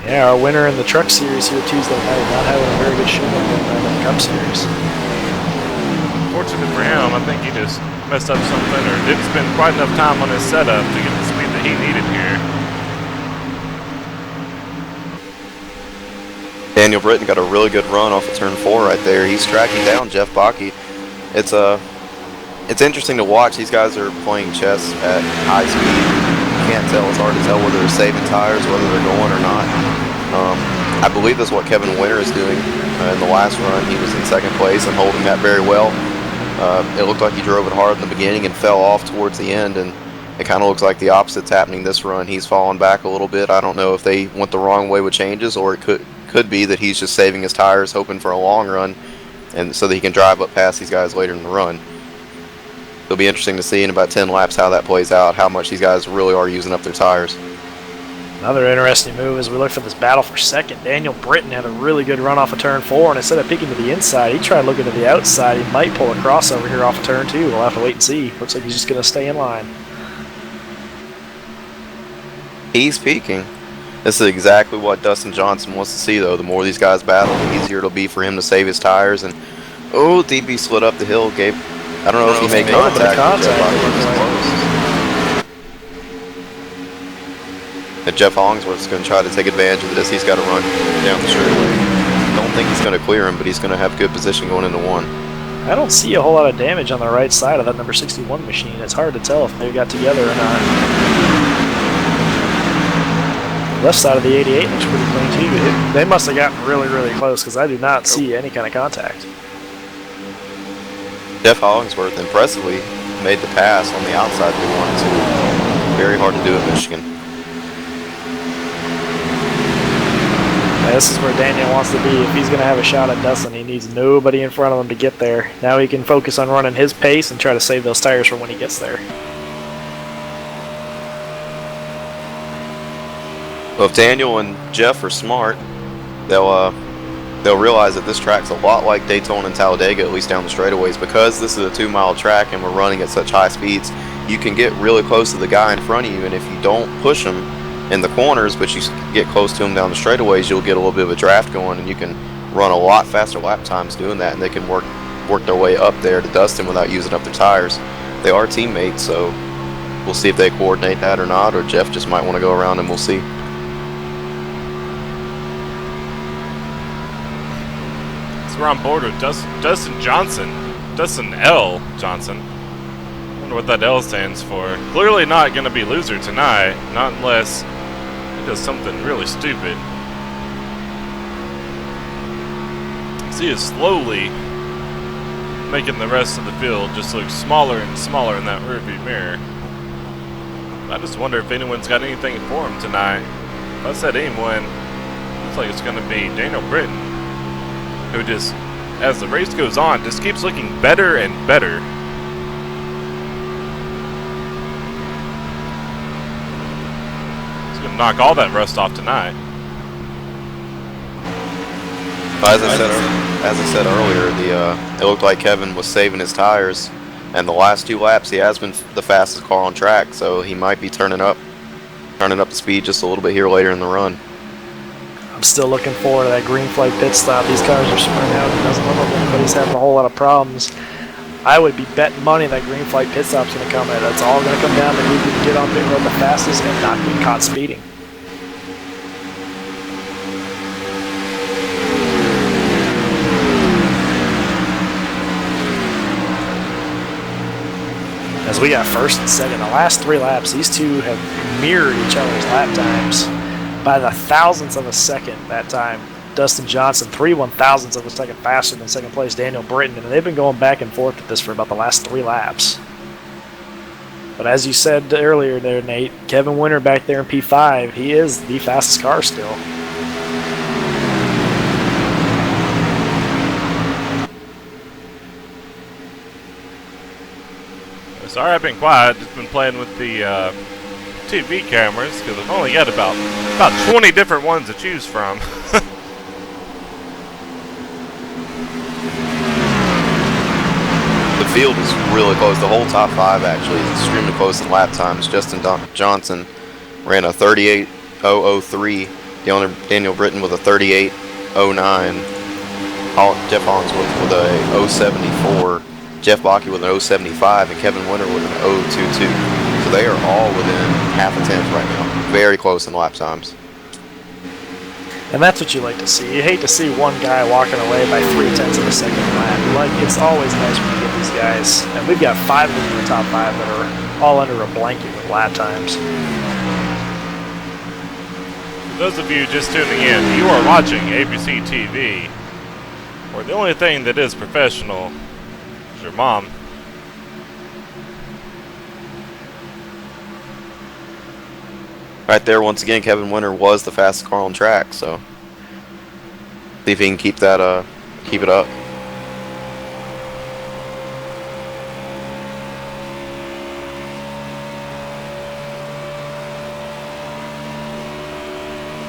Yeah, our winner in the Truck Series here Tuesday night, not having a very good showing in the Cup Series. Fortunate for him, I think he just messed up something or didn't spend quite enough time on his setup to get the speed that he needed here. Daniel Britton got a really good run off of turn 4 right there. He's tracking down Jeff Bakke. It's interesting to watch. These guys are playing chess at high speed. You can't tell. It's hard to tell whether they're saving tires, whether they're going or not. I believe that's what Kevin Winter is doing. In the last run, he was in 2nd place and holding that very well. It looked like he drove it hard in the beginning and fell off towards the end, and it kind of looks like the opposite's happening this run. He's fallen back a little bit. I don't know if they went the wrong way with changes, or it could be that he's just saving his tires, hoping for a long run, and so that he can drive up past these guys later in the run. It'll be interesting to see in about 10 laps how that plays out, how much these guys really are using up their tires. Another interesting move as we look for this battle for 2nd. Daniel Britton had a really good run off of turn 4, and instead of peeking to the inside, he tried looking to the outside. He might pull a crossover here off of turn 2. We'll have to wait and see. Looks like he's just going to stay in line. He's peaking. This is exactly what Dustin Johnson wants to see, though. The more these guys battle, the easier it'll be for him to save his tires. And oh, DB slid up the hill. I don't know if he made contact. And Jeff Hollingsworth's going to try to take advantage of this. He's got to run down the straightaway. I don't think he's going to clear him, but he's going to have good position going into 1. I don't see a whole lot of damage on the right side of that number 61 machine. It's hard to tell if they got together or not. Left side of the 88 looks pretty clean too. They must have gotten really, really close because I do not see any kind of contact. Jeff Hollingsworth impressively made the pass on the outside they wanted to. Very hard to do at Michigan. Yeah, this is where Daniel wants to be. If he's going to have a shot at Dustin, he needs nobody in front of him to get there. Now he can focus on running his pace and try to save those tires for when he gets there. Well, if Daniel and Jeff are smart, they'll they'll realize that this track's a lot like Daytona and Talladega, at least down the straightaways. Because this is a 2-mile track and we're running at such high speeds, you can get really close to the guy in front of you, and if you don't push him in the corners, but you get close to him down the straightaways, you'll get a little bit of a draft going, and you can run a lot faster lap times doing that, and they can work their way up there to Dustin without using up their tires. They are teammates, so we'll see if they coordinate that or not, or Jeff just might want to go around and we'll see. So we're on board with Dustin Johnson. Dustin L. Johnson. Wonder what that L stands for. Clearly not going to be loser tonight, not unless he does something really stupid. He is slowly making the rest of the field just look smaller and smaller in that rearview mirror. I just wonder if anyone's got anything for him tonight. If I said anyone, looks like it's going to be Daniel Britton, who just, as the race goes on, just keeps looking better and better. He's going to knock all that rust off tonight. As I said earlier, it looked like Kevin was saving his tires, and the last 2 laps he has been the fastest car on track, so he might be turning up the speed just a little bit here later in the run. I'm still looking forward to that green flag pit stop. These cars are sprinting out. It doesn't look like anybody's having a whole lot of problems. I would be betting money that green flag pit stop's going to come in. It's all going to come down to who can get on pit road the fastest and not be caught speeding. As we got first and second, the last 3 laps, these two have mirrored each other's lap times by the thousandths of a second that time. Dustin Johnson, 3 1,000ths of a second faster than second place Daniel Britton, and they've been going back and forth with this for about the last 3 laps. But as you said earlier there, Nate, Kevin Winter back there in P5, he is the fastest car still. Sorry I've been quiet, just been playing with the TV cameras, because I've only got about 20 different ones to choose from. The field is really close. The whole top 5 actually is extremely close in lap times. Justin Johnson ran a 38.003. Daniel Britton with a 38.09. Jeff Hollingsworth with a 074. Jeff Bakke with an 075, and Kevin Winter with an 022. So they are all within half a tenth right now. Very close in lap times. And that's what you like to see. You hate to see one guy walking away by 0.3 of a second lap. Like, it's always nice when you get these guys. And we've got 5 of them in the top 5 that are all under a blanket with lap times. For those of you just tuning in, you are watching APCtv, where the only thing that is professional is your mom. Right there, once again, Kevin Winter was the fastest car on track, so see if he can keep that, keep it up.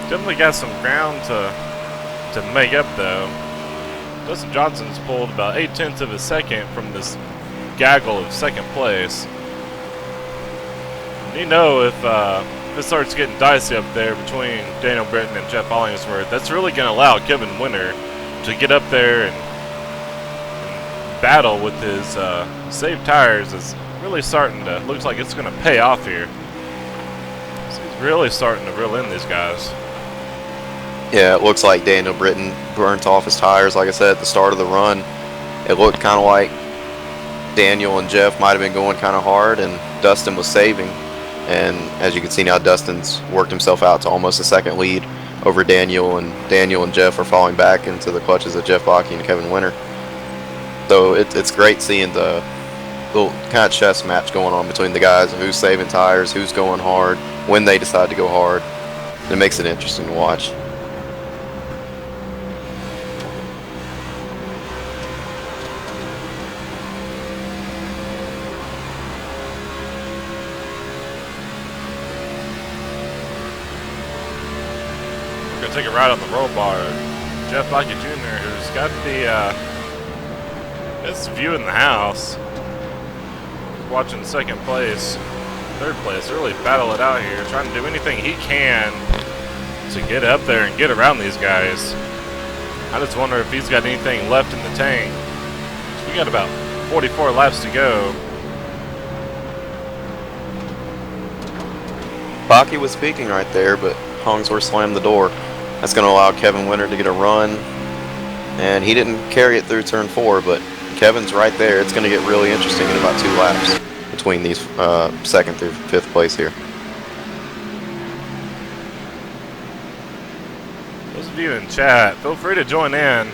Definitely got some ground to make up though. Dustin Johnson's pulled about 0.8 of a second from this gaggle of second place. And you know, if it starts getting dicey up there between Daniel Britton and Jeff Hollingsworth, that's really going to allow Kevin Winter to get up there and battle with his saved tires. Is really starting to, looks like it's going to pay off here. So he's really starting to reel in these guys. Yeah, it looks like Daniel Britton burnt off his tires, like I said, at the start of the run. It looked kind of like Daniel and Jeff might have been going kind of hard, and Dustin was saving. And as you can see now, Dustin's worked himself out to almost a second lead over Daniel, and Jeff are falling back into the clutches of Jeff Bakke and Kevin Winter. So it's great seeing the little kind of chess match going on between the guys, who's saving tires, who's going hard, when they decide to go hard. It makes it interesting to watch. Take it right on the roll bar. Jeff Bucky Jr., who's got the best view in the house. Watching second place, third place, really battle it out here, trying to do anything he can to get up there and get around these guys. I just wonder if he's got anything left in the tank. We got about 44 laps to go. Bucky was speaking right there, but Hollingsworth slammed the door. That's going to allow Kevin Winter to get a run. And he didn't carry it through turn 4, but Kevin's right there. It's going to get really interesting in about 2 laps between these second through fifth place here. Those of you in chat, feel free to join in.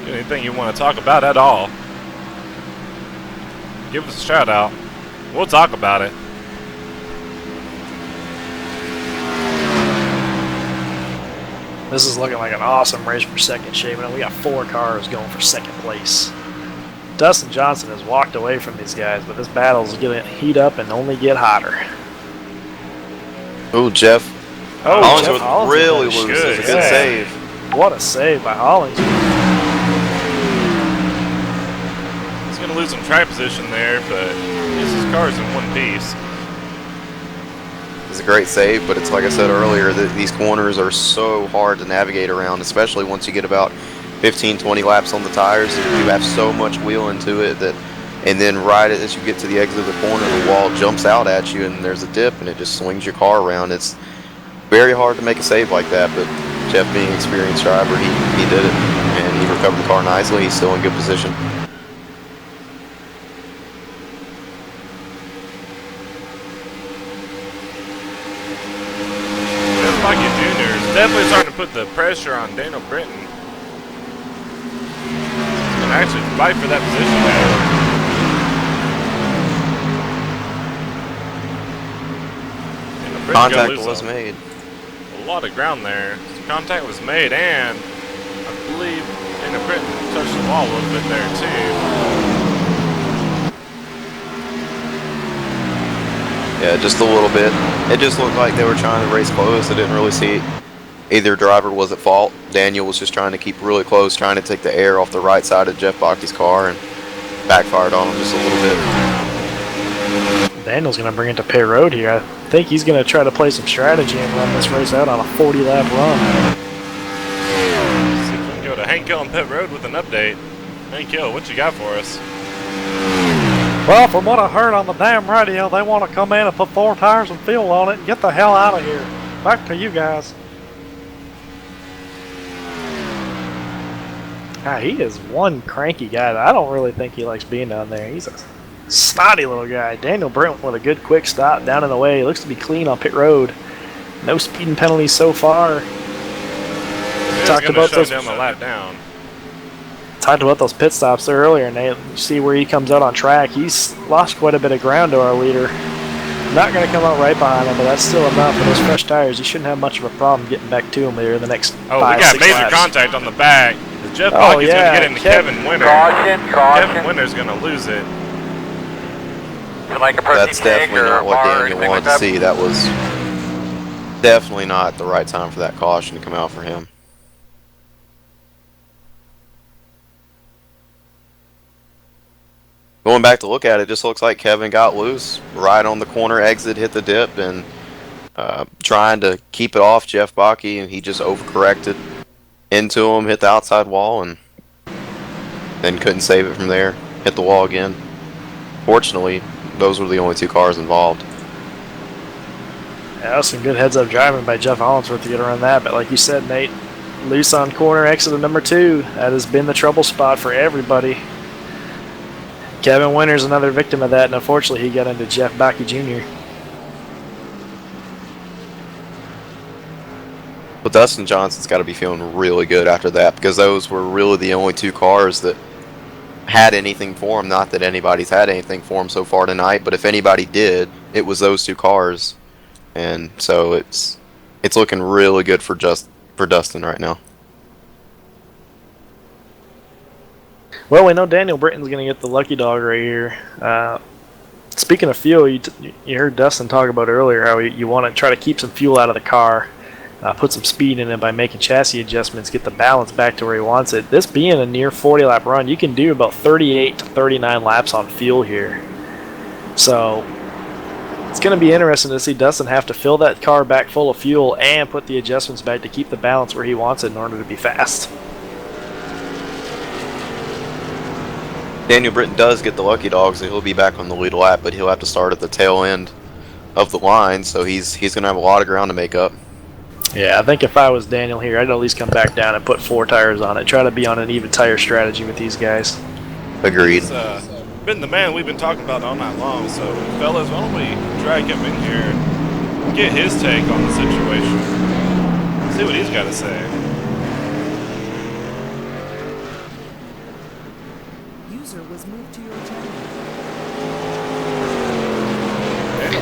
Anything you want to talk about at all, give us a shout out. We'll talk about it. This is looking like an awesome race for second shaping up. We got 4 cars going for second place. Dustin Johnson has walked away from these guys, but this battle is going to heat up and only get hotter. Ooh, Jeff. Oh, Hollingsworth Jeff Hollingsworth really had a loses. good A good save. save. What a save by Hollingsworth. He's going to lose some track position there, but his car's in one piece. It's a great save, but it's like I said earlier, these corners are so hard to navigate around, especially once you get about 15-20 laps on the tires. You have so much wheel into it that, and then right as you get to the exit of the corner, the wall jumps out at you and there's a dip and it just swings your car around. It's very hard to make a save like that, but Jeff, being an experienced driver, he did it and he recovered the car nicely. He's still in good position. Bucky Jr. is definitely starting to put the pressure on Daniel Britton. He's going to actually fight for that position there. Contact was made. A lot of ground there. Contact was made, and I believe Daniel Britton touched the wall a little bit there too. Yeah, just a little bit. It just looked like they were trying to race close. I didn't really see either driver was at fault. Daniel was just trying to keep really close, trying to take the air off the right side of Jeff Bocky's car and backfired on him just a little bit. Daniel's going to bring it to pit road here. I think he's going to try to play some strategy and run this race out on a 40-lap run. See if we can go to Hank Hill on pit road with an update. Hank Hill, what you got for us? Well, from what I heard on the damn radio, they want to come in and put 4 tires and fuel on it and get the hell out of here. Back to you guys. He is one cranky guy. I don't really think he likes being down there. He's a snotty little guy. Daniel Brent with a good quick stop down in the way. Looks to be clean on pit road. No speeding penalties so far. Talked about those. Down the lap down. Talked about those pit stops there earlier, and you see where he comes out on track. He's lost quite a bit of ground to our leader. Not going to come out right behind him, but that's still enough. For those fresh tires, he shouldn't have much of a problem getting back to him there in the next 5-6 we got major laps. contact on the back. Jeff Bocky's going to get into Kevin Winter. Caution. Kevin Winter's going to lose it. Like That's definitely not what Daniel wanted to see. That was definitely not the right time for that caution to come out for him. Going back to look at it, it just looks like Kevin got loose right on the corner exit, hit the dip, and trying to keep it off Jeff Bocky, and he just overcorrected into him, hit the outside wall, and then couldn't save it from there. Hit the wall again. Fortunately, those were the only 2 cars involved. Yeah, that was some good heads-up driving by Jeff Hollingsworth to get around that. But like you said, Nate, loose on corner exit of number 2. That has been the trouble spot for everybody. Kevin Winter's another victim of that, and unfortunately he got into Jeff Bocky Jr. But Dustin Johnson's got to be feeling really good after that, because those were really the only 2 cars that had anything for him. Not that anybody's had anything for him so far tonight, but if anybody did, it was those 2 cars. And so it's looking really good for Dustin right now. Well, we know Daniel Britton's going to get the lucky dog right here. Speaking of fuel, you heard Dustin talk about earlier how you want to try to keep some fuel out of the car. put some speed in it by making chassis adjustments, get the balance back to where he wants it. This being a near 40 lap run, you can do about 38 to 39 laps on fuel here. So it's going to be interesting to see Dustin have to fill that car back full of fuel and put the adjustments back to keep the balance where he wants it in order to be fast. Daniel Britton does get the lucky dogs, and he'll be back on the lead lap, but he'll have to start at the tail end of the line, so he's going to have a lot of ground to make up. Yeah, I think if I was Daniel here, I'd at least come back down and put 4 tires on it. Try to be on an even tire strategy with these guys. Agreed. He's been the man we've been talking about all night long, so fellas, why don't we drag him in here and get his take on the situation. See what he's got to say. User was moved to your channel.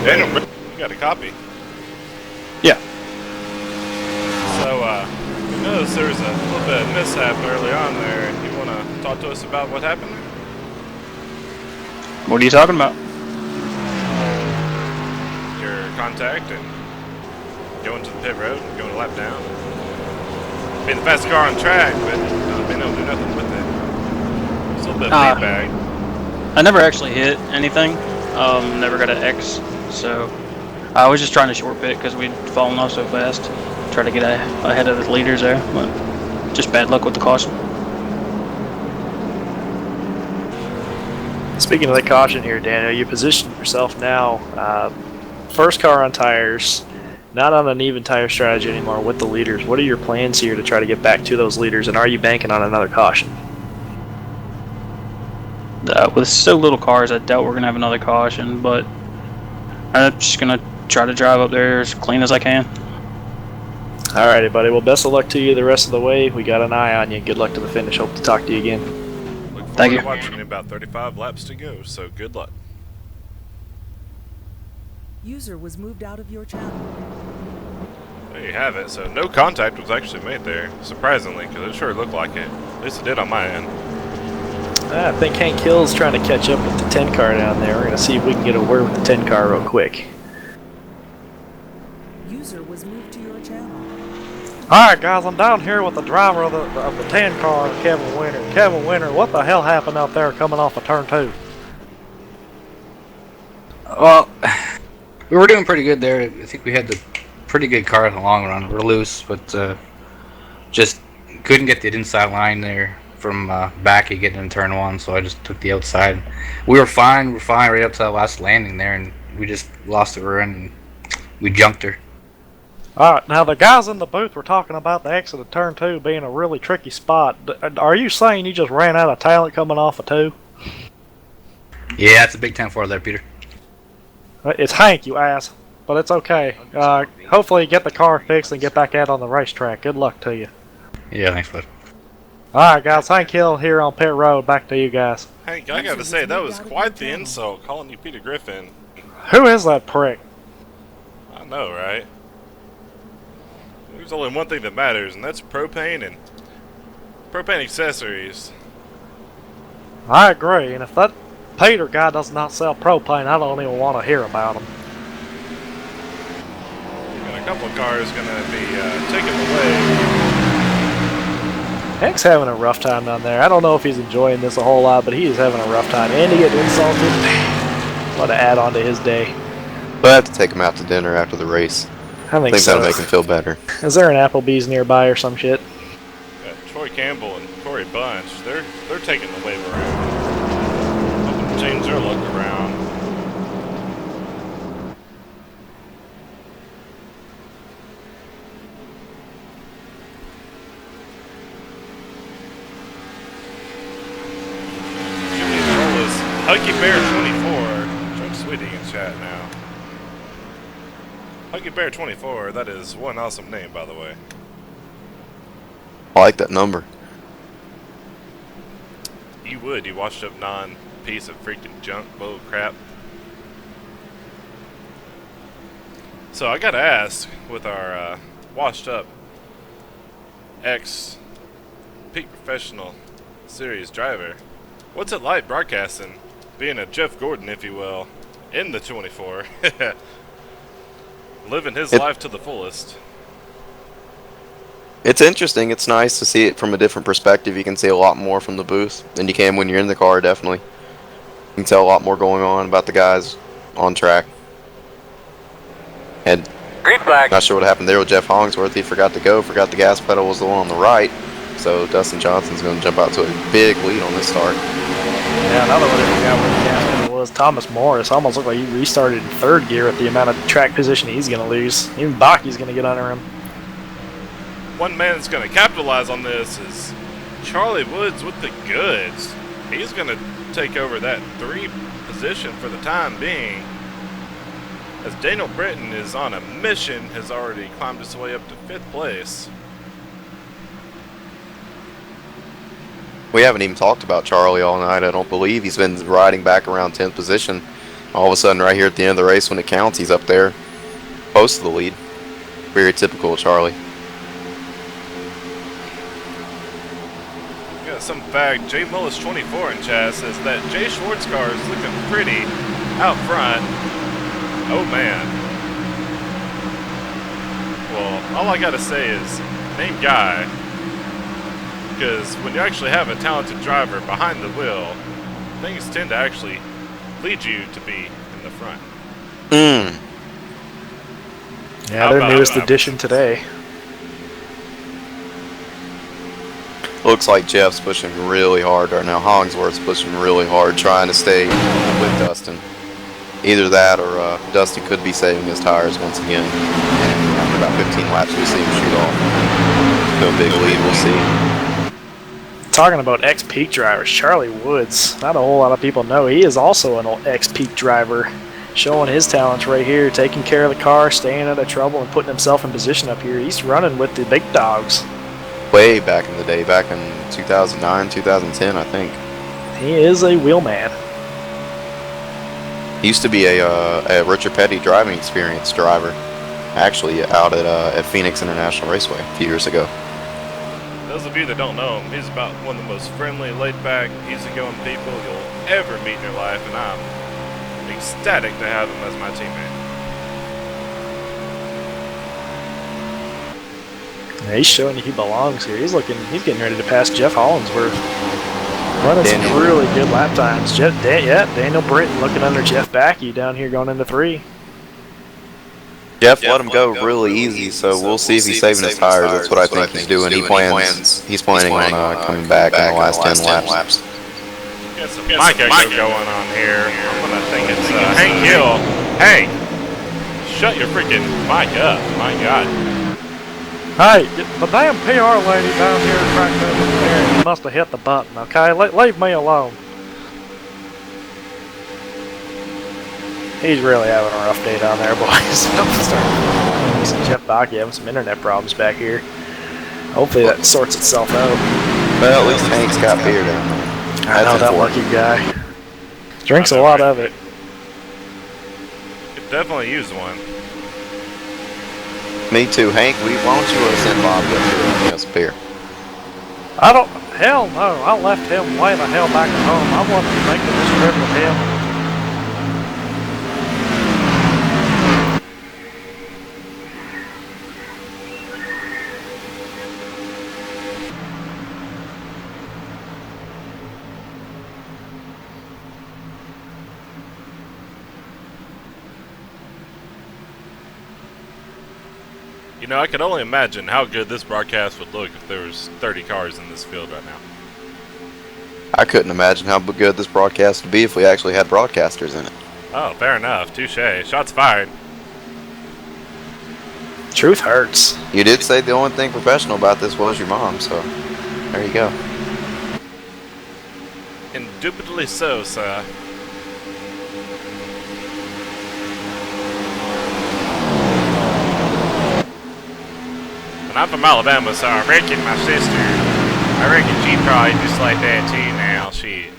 Daniel, you got a copy? Yeah. So, we noticed there was a little bit of mishap early on there, and you want to talk to us about what happened there? What are you talking about? Your contact and going to the pit road and going a lap down. Being the fastest car on track, but being able to do nothing with it. It's a little bit of feedback. I never actually hit anything. Never got an X, so I was just trying to short pit because we'd fallen off so fast. Try to get ahead of the leaders there, but just bad luck with the caution. Speaking of the caution here, Daniel, you position yourself now first car on tires, not on an even tire strategy anymore with the leaders. What are your plans here to try to get back to those leaders, and are you banking on another caution? With so little cars, I doubt we're going to have another caution, but I'm just going to try to drive up there as clean as I can. Alrighty, buddy. Well, best of luck to you the rest of the way. We got an eye on you. Good luck to the finish. Hope to talk to you again. Look forward Thank to you. watching about 35 laps to go, so good luck. User was moved out of your channel. There you have it. So no contact was actually made there, surprisingly, because it sure looked like it. At least it did on my end. I think Hank Hill's trying to catch up with the 10 car down there. We're going to see if we can get a word with the 10 car real quick. User was moved to your channel. Alright guys, I'm down here with the driver of the 10 car, Kevin Winter. Kevin Winter, what the hell happened out there coming off of turn 2? Well, we were doing pretty good there. I think we had the pretty good car in the long run. We're loose, but just couldn't get the inside line there from Backy getting in turn 1, so I just took the outside. We were fine right up to that last landing there, and we just lost the run and we junked her. Alright, now the guys in the booth were talking about the exit of turn 2 being a really tricky spot. Are you saying you just ran out of talent coming off of 2? Yeah, it's a big time for there, Peter. It's Hank, you ass. But it's okay. Hopefully you get the car fixed and get back out on the racetrack. Good luck to you. Yeah, thanks, bud. Alright guys, Hank Hill here on pit road. Back to you guys. Hank, I gotta say, that was quite the insult, calling you Peter Griffin. Who is that prick? I know, right? There's only one thing that matters, and that's propane and propane accessories. I agree, and if that Peter guy does not sell propane, I don't even want to hear about him. And a couple of cars gonna be taken away. Hank's having a rough time down there. I don't know if he's enjoying this a whole lot, but he is having a rough time. And he getting insulted. What to add on to his day. But I have to take him out to dinner after the race. I think so. That'll make him feel better. Is there an Applebee's nearby or some shit? Troy Campbell and Corey Bunch, they're taking the wave around. Hoping to change their luck around. Huggy Bear 24. Chuck Sweetie in chat now. Huggy Bear 24, that is one awesome name, by the way. I like that number. You would, you washed up non-piece of freaking junk bull crap. So I gotta ask, with our washed up ex-peak professional series driver, what's it like broadcasting? Being a Jeff Gordon, if you will, in the 24. Living his life to the fullest. It's interesting. It's nice to see it from a different perspective. You can see a lot more from the booth than you can when you're in the car, definitely. You can tell a lot more going on about the guys on track. And Green flag. not sure what happened there with Jeff Hollingsworth. He forgot to go, forgot the gas pedal was the one on the right. So Dustin Johnson's going to jump out to a big lead on this start. Yeah, another one that forgot where the gas pedal was. Thomas Morris almost looked like he restarted in third gear with the amount of track position he's going to lose. Even Baki's going to get under him. One man that's going to capitalize on this is Charlie Woods with the goods. He's going to take over that 3 position for the time being, as Daniel Britton is on a mission, has already climbed his way up to 5th place. We haven't even talked about Charlie all night, I don't believe. He's been riding back around 10th position. All of a sudden, right here at the end of the race when it counts, he's up there, close to the lead. Very typical of Charlie. Got some fact, Jay Mullis 24 in chat says that Jay Schwartz car is looking pretty out front. Oh man. Well, all I gotta say is, name guy. Because when you actually have a talented driver behind the wheel, things tend to actually lead you to be in the front. Yeah, their newest addition today. Looks like Jeff's pushing really hard right now. Hollingsworth's pushing really hard, trying to stay with Dustin. Either that or Dusty could be saving his tires once again. And after about 15 laps, we see him shoot off. No big lead, we'll see. Talking about ex-Peak drivers, Charlie Woods. Not a whole lot of people know he is also an ex-Peak driver, showing his talents right here, taking care of the car, staying out of trouble, and putting himself in position up here. He's running with the big dogs. Way back in the day, back in 2009, 2010, I think. He is a wheelman. He used to be a Richard Petty driving experience driver, actually out at Phoenix International Raceway a few years ago. Those of you that don't know him, he's about one of the most friendly, laid-back, easygoing people you'll ever meet in your life, and I'm ecstatic to have him as my teammate. Yeah, he's showing you he belongs here. He's getting ready to pass Jeff Hollingsworth. Running some really good lap times. Daniel Britton looking under Jeff Backey down here going into 3. Jeff let him go really easy, so we'll see if he's saving his tires. That's what I think he's doing. He's planning on coming back in the last 10 laps. Got some mic echo going on here. I'm gonna think it's Hank Hill. Hey, shut your freaking mic up! My God. Hey, the damn PR lady down here cracked over there and must have hit the button, okay? Leave me alone. He's really having a rough day down there, boys. Jeff Backey having some internet problems back here. Hopefully that sorts itself out. Well, at least Hank's got beer down there. I know that lucky guy. Drinks a lot of it. Could definitely use one. Me too, Hank. Why don't you send Bob up here and get some beer? Hell no. I left him way the hell back at home. I wanted to make this trip with him. You know, I can only imagine how good this broadcast would look if there was 30 cars in this field right now. I couldn't imagine how good this broadcast would be if we actually had broadcasters in it. Oh, fair enough. Touche. Shots fired. Truth hurts. You did say the only thing professional about this was your mom, so there you go. Indubitably so, sir. And I'm from Alabama, so I reckon my sister, I reckon she probably just like that too now, shit.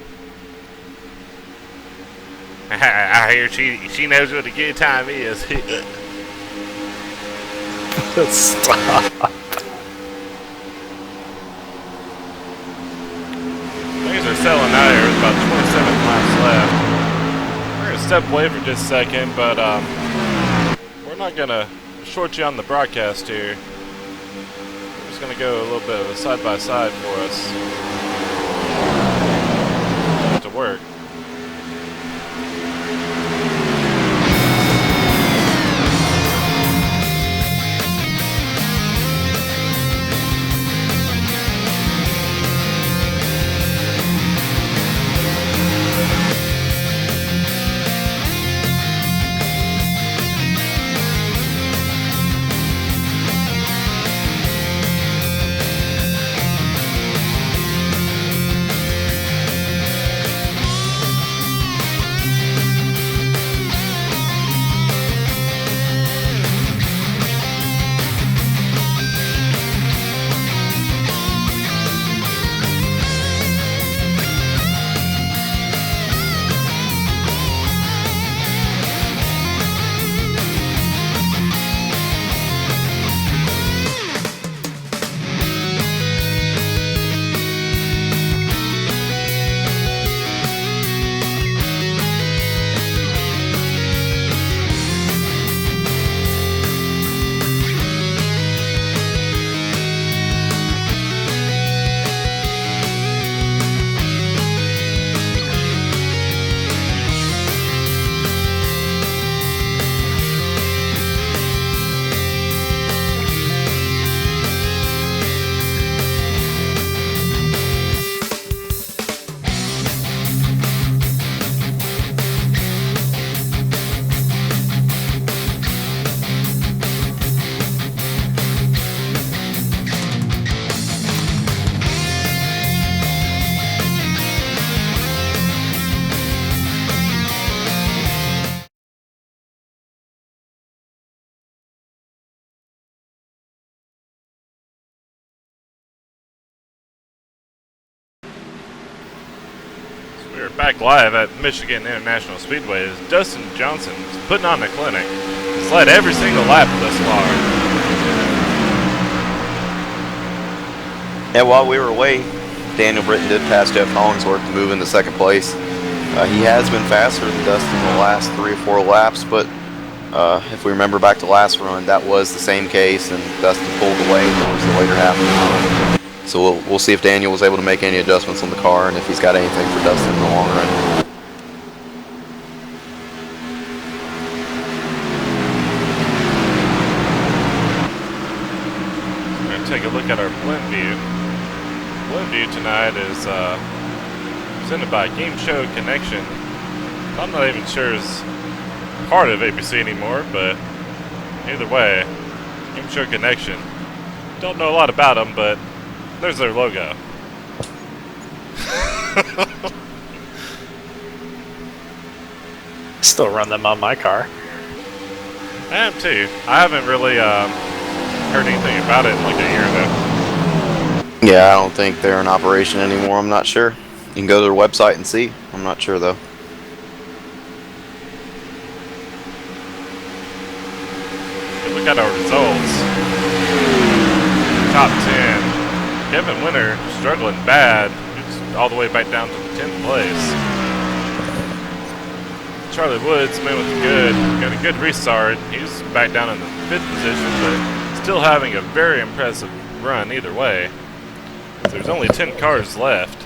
I hear she knows what a good time is. Stop. Things are selling out here with about 27 laps left. We're going to step away for just a second, but we're not going to short you on the broadcast here. We're just going to go a little bit of a side-by-side for us. To work. We're back live at Michigan International Speedway as Dustin Johnson is putting on the clinic. He's led every single lap thus far. Yeah, while we were away, Daniel Britton did pass Jeff Hollingsworth to move into second place. He has been faster than Dustin the last 3 or 4 laps, but if we remember back to last run, that was the same case, and Dustin pulled away towards the later half of the run. So we'll see if Daniel was able to make any adjustments on the car and if he's got anything for Dustin in the long run. We're going to take a look at our blend view. Blend view tonight is presented by Game Show Connection. I'm not even sure it's part of APC anymore, but either way, Game Show Connection. Don't know a lot about them, but there's their logo. Still run them on my car. I am too. I haven't really heard anything about it in like a year though. Yeah, I don't think they're in operation anymore. I'm not sure. You can go to their website and see. I'm not sure though. Look at our results. Top 10. Kevin Winter struggling bad. It's all the way back down to 10th place. Charlie Woods, man with the good, got a good restart. He's back down in the 5th position, but still having a very impressive run either way. There's only 10 cars left.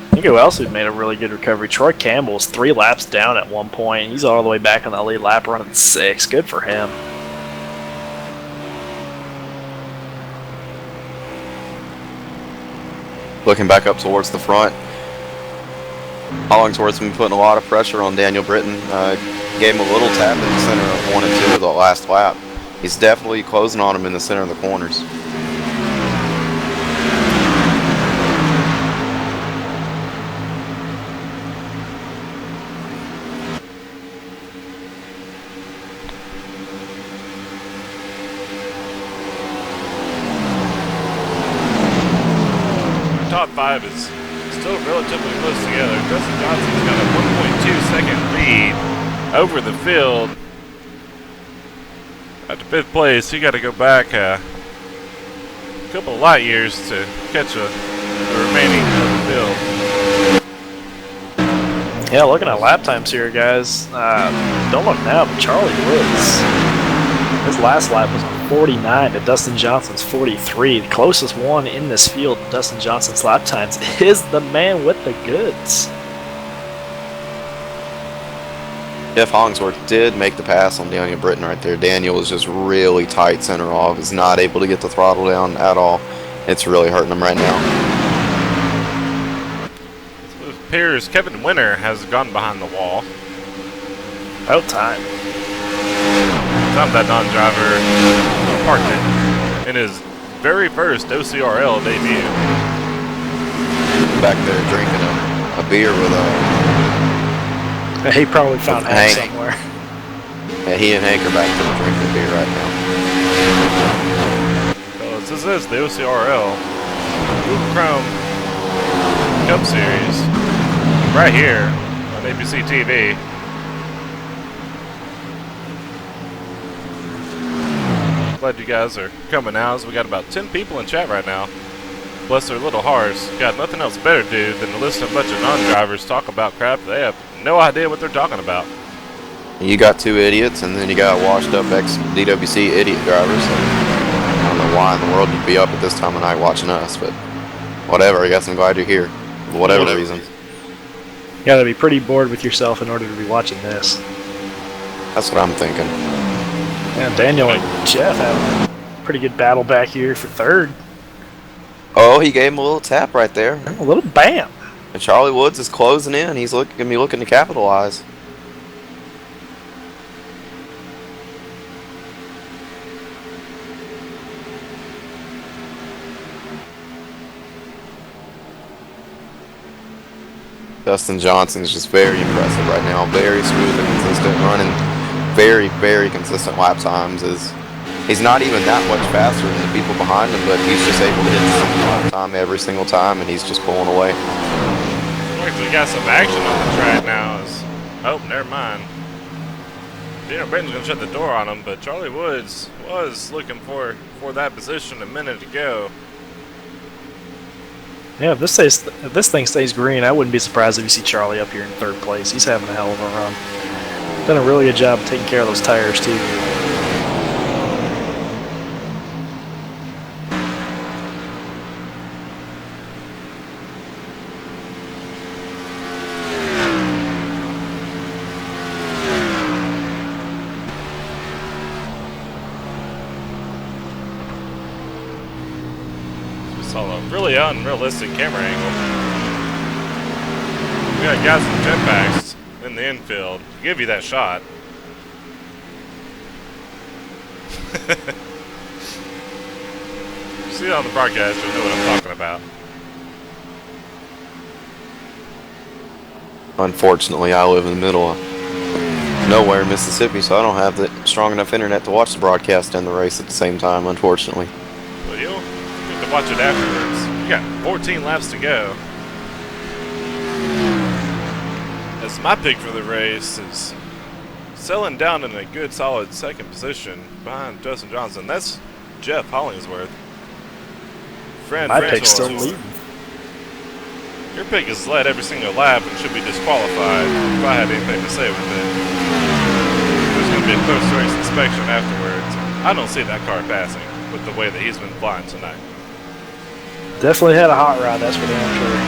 I think who else who made a really good recovery? Troy Campbell's 3 laps down at one point. He's all the way back on the lead lap running 6. Good for him. Looking back up towards the front, Hollingsworth's been putting a lot of pressure on Daniel Britton. Gave him a little tap in the center of 1 and 2 of the last lap. He's definitely closing on him in the center of the corners. Top 5 is still relatively close together. Dustin Johnson's got a 1.2 second lead over the field. After 5th place, he got to go back a couple light years to catch the remaining of the field. Yeah, looking at lap times here, guys. Don't look now, but Charlie Woods His last lap was a 49 to Dustin Johnson's 43. The closest one in this field, Dustin Johnson's lap times, is the man with the goods. Jeff Hollingsworth did make the pass on Daniel Britton right there. Daniel is just really tight center off. He's not able to get the throttle down at all. It's really hurting him right now. It appears Kevin Winter has gone behind the wall. About time. Time that non-driver parked it in his very first OCRL debut. Back there drinking a beer with He probably found Hank somewhere. Yeah, he and Hank are back there drinking a beer right now. Fellas, this is the OCRL Blue Chrome Cup Series right here on APCtv. Glad you guys are coming out. So we got about 10 people in chat right now. Bless their little hearts. Got nothing else better to do than to listen to a bunch of non-drivers talk about crap they have no idea what they're talking about. You got two idiots, and then you got washed up ex-DWC idiot drivers. So I don't know why in the world you'd be up at this time of night watching us, but whatever. I guess I'm glad you're here. For whatever reason. You gotta be pretty bored with yourself in order to be watching this. That's what I'm thinking. Yeah, Daniel and Jeff have a pretty good battle back here for third. Oh, he gave him a little tap right there. A little bam. And Charlie Woods is closing in. He's going to be looking to capitalize. Dustin Johnson's just very impressive right now. Very smooth and consistent, running very, very consistent lap times. He's not even that much faster than the people behind him, but he's just able to hit the same lap time every single time, and he's just pulling away. We got some action on the track now. Oh, never mind. Daniel Britton's going to shut the door on him, but Charlie Woods was looking for that position a minute ago. Yeah, if this thing stays green, I wouldn't be surprised if you see Charlie up here in third place. He's having a hell of a run. Done a really good job of taking care of those tires, too. Saw a really unrealistic camera angle. We got guys in jetpacks in the infield to give you that shot. See it on the broadcast, you'll know what I'm talking about. Unfortunately, I live in the middle of nowhere in Mississippi, so I don't have the strong enough internet to watch the broadcast and the race at the same time, unfortunately. Well, you'll get to watch it afterwards. You got 14 laps to go. As my pick for the race is settling down in a good, solid second position behind Justin Johnson. That's Jeff Hollingsworth. My pick's still leading. Your pick is led every single lap and should be disqualified if I had anything to say with it. There's going to be a post-race inspection afterwards. I don't see that car passing with the way that he's been flying tonight. Definitely had a hot rod, that's for damn sure.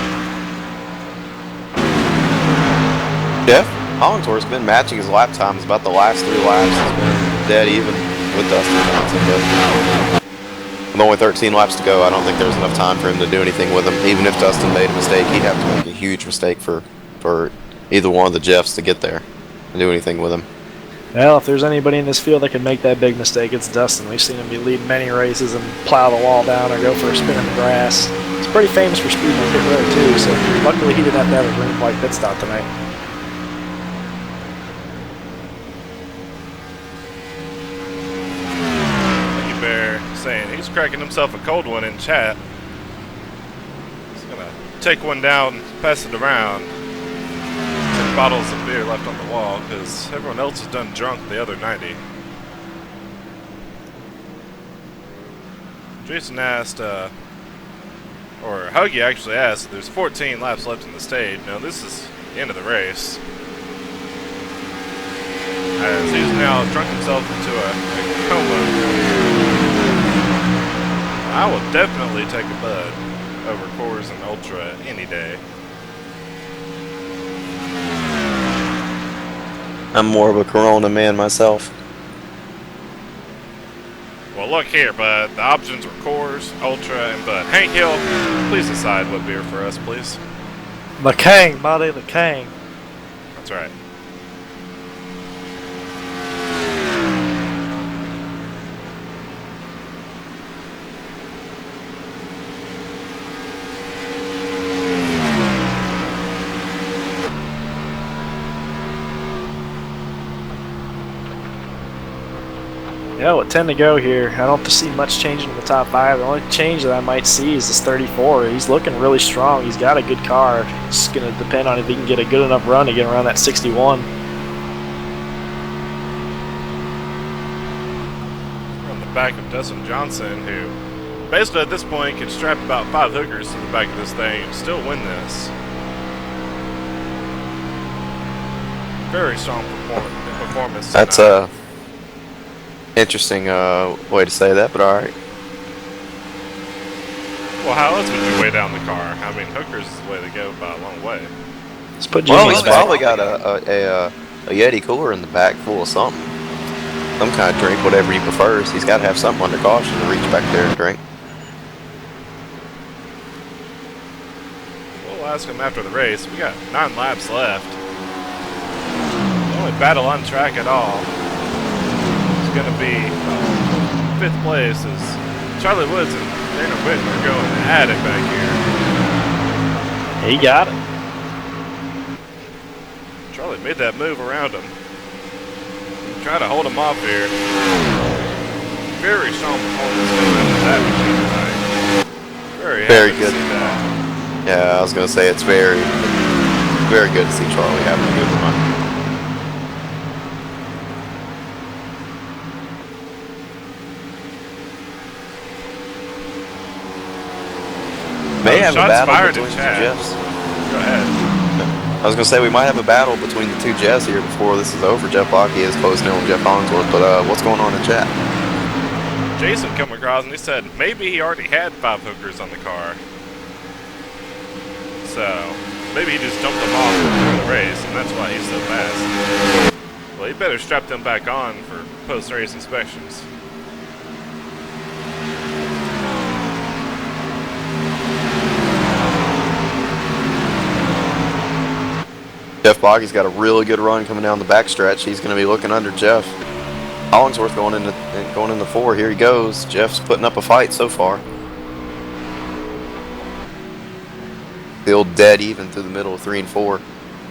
Jeff Hollingsworth's been matching his lap times about the last 3 laps. He's been dead even with Dustin Johnson, but with only 13 laps to go, I don't think there's enough time for him to do anything with him. Even if Dustin made a mistake, he'd have to make a huge mistake for either one of the Jeffs to get there and do anything with him. Well, if there's anybody in this field that can make that big mistake, it's Dustin. We've seen him be leading many races and plow the wall down or go for a spin in the grass. He's pretty famous for speeding on pit road too, so luckily he didn't have to have a green white pit stop tonight. Saying he's cracking himself a cold one in chat. He's gonna take one down, pass it around. 10 bottles of beer left on the wall because everyone else is done drunk the other 90. Jason asked, or Huggy actually asked, there's 14 laps left in the stage. Now this is the end of the race. As as he's now drunk himself into a coma. I will definitely take a Bud over Coors and Ultra any day. I'm more of a Corona man myself. Well, look here, Bud. The options are Coors, Ultra, and Bud. Hank Hill, please decide what beer for us, please. The king, buddy, the king. That's right. Yeah, with 10 to go here, I don't see much changing in the top 5. The only change that I might see is this 34. He's looking really strong. He's got a good car. It's going to depend on if he can get a good enough run to get around that 61. We're on the back of Dustin Johnson, who basically at this point can strap about 5 hookers to the back of this thing and still win this. Very strong performance. That's tonight. interesting way to say that, but alright. Well, how else would you weigh down the car? I mean, hookers is the way to go by a long way. Let's put Jimmy Well, he's back. probably got a Yeti cooler in the back full of something. Some kind of drink, whatever he prefers. He's got to have something under caution to reach back there and drink. We'll ask him after the race. We got 9 laps left. The only battle on track at all is going to be 5th place as Charlie Woods and Dana Whitmer going at it back here. He got it. Charlie made that move around him. Try to hold him off here. Very strong performance coming out of that machine tonight. Very Very happy good. to see that. Yeah, I was going to say it's very, very good to see Charlie having a good run. May have a Shots battle fired between in the chat. two Jeffs. Go ahead. I was going to say we might have a battle between the two Jeffs here before this is over. Jeff Lockey is closing in on Jeff Hollingsworth, but what's going on in chat? Jason come across and he said maybe he already had 5 hookers on the car. So maybe he just dumped them off before the race and that's why he's so fast. Well, he better strap them back on for post-race inspections. Jeff Lockey's got a really good run coming down the backstretch. He's going to be looking under Jeff. Hollingsworth going into 4. Here he goes. Jeff's putting up a fight so far. Still dead even through the middle of 3 and 4.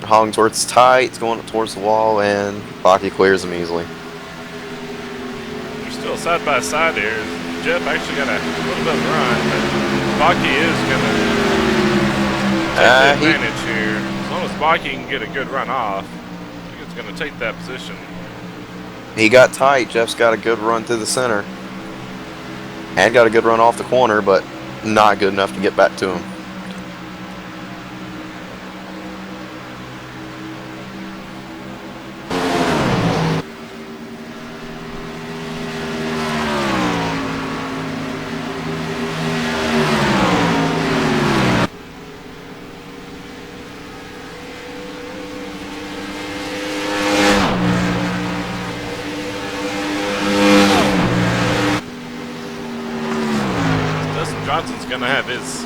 Hollingsworth's tight. It's going up towards the wall, and Lockey clears him easily. They're still side by side here. Jeff actually got a little bit of run, but Baki is going to take the advantage here. As long as Baki can get a good run off, I think it's going to take that position. He got tight. Jeff's got a good run through the center. And got a good run off the corner, but not good enough to get back to him. Johnson's gonna have his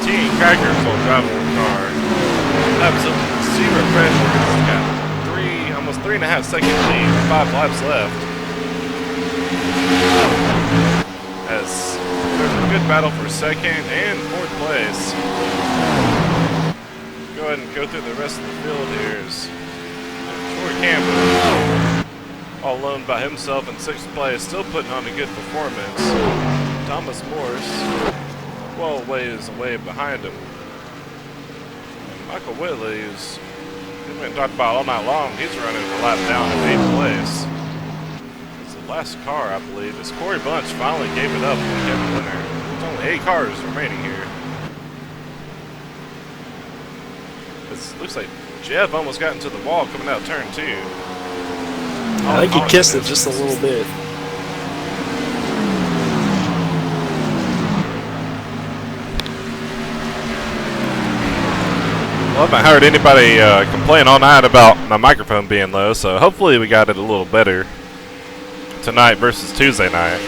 tea and crackers while driving the car. Absolutely zero pressure. He's got almost 3.5 second lead, 5 laps left. As there's a good battle for 2nd and 4th place. Go ahead and go through the rest of the field here. Troy Campbell, all alone by himself in 6th place, still putting on a good performance. Thomas Morse, 12 ways away behind him. And Michael Whitley is, we've been talking about all night long, he's running a lap down in 8th place. It's the last car, I believe, as Corey Bunch finally gave it up and kept the winner. There's only 8 cars remaining here. It looks like Jeff almost got into the wall coming out of turn 2. I think he kissed it just a little bit. Well, I haven't heard anybody complain all night about my microphone being low, so hopefully we got it a little better tonight versus Tuesday night.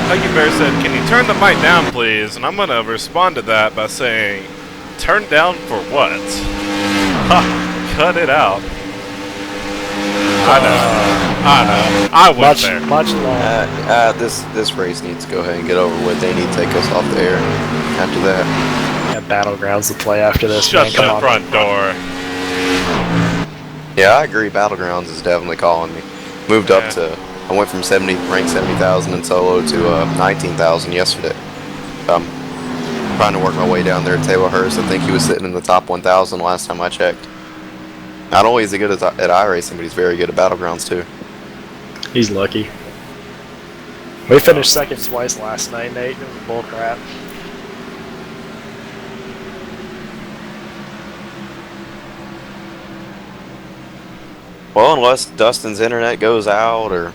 Huggy Bear said, "Can you turn the mic down, please?" And I'm going to respond to that by saying, "Turn down for what?" Ha! Cut it out. I know. I went there. Much longer. This race needs to go ahead and get over with. They need to take us off the air after that. Got Battlegrounds to play after this. Shut man. Come the on. front door. Yeah, I agree. Battlegrounds is definitely calling me. Moved up to. I went from ranked 70,000 in solo to 19,000 yesterday. I'm trying to work my way down there. Taylor Hurst, I think he was sitting in the top 1,000 last time I checked. Not only is he good at iRacing, but he's very good at Battlegrounds too. He's lucky. We finished second twice last night, Nate. It was bullcrap. Well, unless Dustin's internet goes out or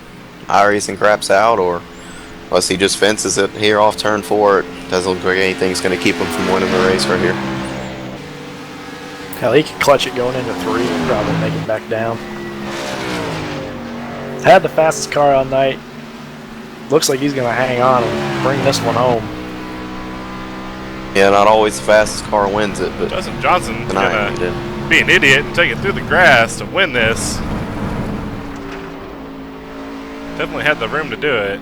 iRacing craps out, or unless he just fences it here off turn 4, it doesn't look like anything's going to keep him from winning the race right here. Hell, he could clutch it going into 3 and probably make it back down. Had the fastest car all night. Looks like he's going to hang on and bring this one home. Yeah, not always the fastest car wins it, but Dustin Johnson's tonight he going did. to be an idiot and take it through the grass to win this. Definitely had the room to do it.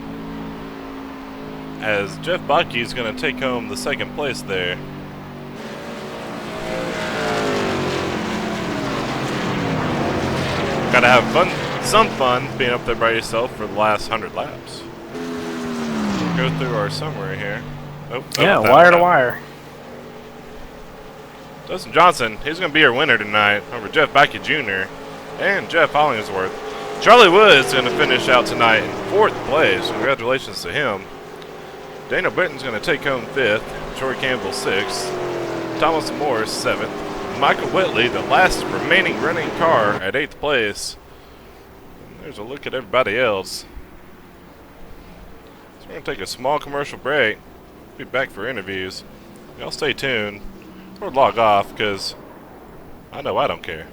As Jeff Baki's going to take home the second place there. Gotta have fun, some fun being up there by yourself for the last 100 laps. Go through our summary here. Yeah, wire to wire. Dustin Johnson, he's going to be our winner tonight over Jeff Backe Jr. and Jeff Hollingsworth. Charlie Wood's going to finish out tonight in 4th place. Congratulations to him. Daniel Britton's going to take home 5th. Troy Campbell 6th. Thomas Morris 7th. Michael Whitley, the last remaining running car, at 8th place. And there's a look at everybody else. So we're going to take a small commercial break. Be back for interviews. Y'all stay tuned. Or log off, because I know I don't care.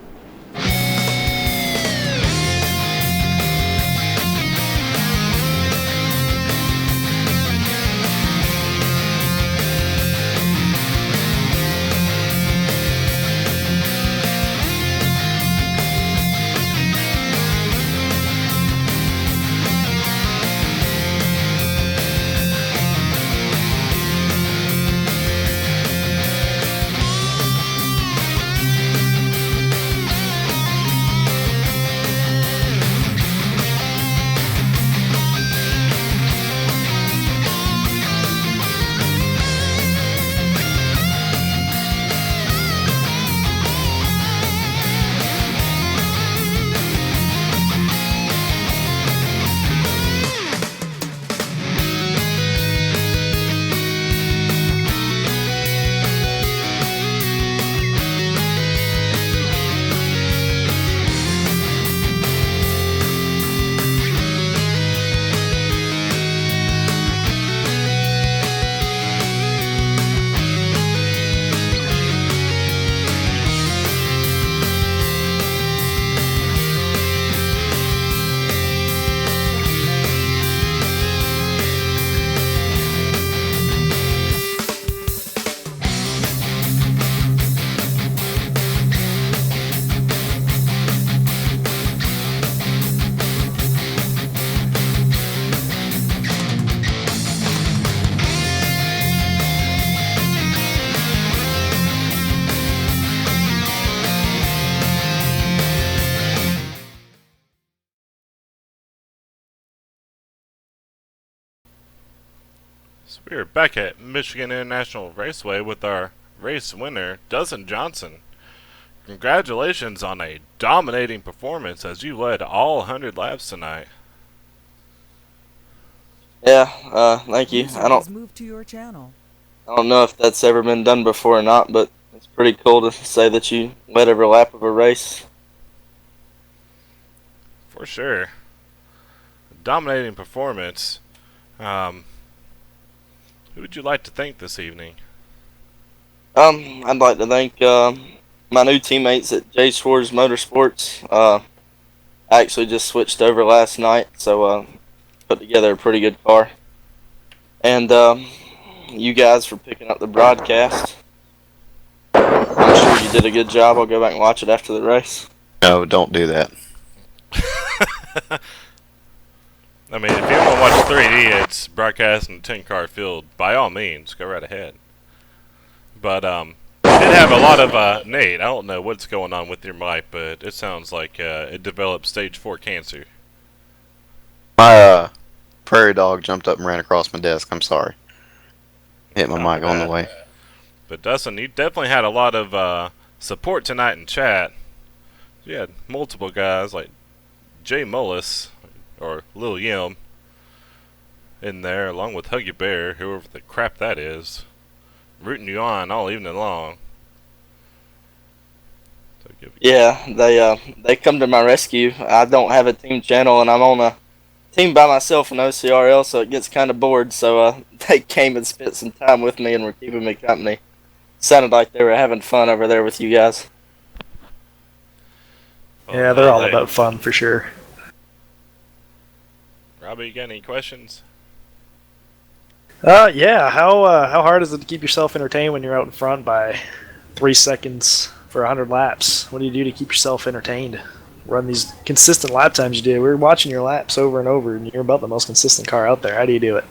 So we are back at Michigan International Raceway with our race winner, Dustin Johnson. Congratulations on a dominating performance as you led all 100 laps tonight. Yeah, thank you. User I don't was moved to your channel. I don't know if that's ever been done before or not, but it's pretty cool to say that you led every lap of a race. For sure. Dominating performance. Who would you like to thank this evening? I'd like to thank my new teammates at J Schwartz Motorsports. I actually just switched over last night, so put together a pretty good car. And you guys for picking up the broadcast. I'm sure you did a good job. I'll go back and watch it after the race. No, don't do that. I mean, if you want to watch 3D, it's broadcast in a 10-car field. By all means, go right ahead. But we did have a lot of Nate. I don't know what's going on with your mic, but it sounds like it developed stage 4 cancer. My prairie dog jumped up and ran across my desk. I'm sorry. Hit my mic on the way. But Dustin, you definitely had a lot of support tonight in chat. You had multiple guys like Jay Mullis or Lil Yim in there, along with Huggy Bear, whoever the crap that is, rooting you on all evening long. So Yeah, they come to my rescue. I don't have a team channel, and I'm on a team by myself in OCRL, so it gets kind of bored. So they came and spent some time with me and were keeping me company. Sounded like they were having fun over there with you guys. Yeah, they're all about fun for sure. Robbie, you got any questions? Yeah. How hard is it to keep yourself entertained when you're out in front by 3 seconds for 100 laps? What do you do to keep yourself entertained? Run these consistent lap times you do. We were watching your laps over and over, and you're about the most consistent car out there. How do you do it?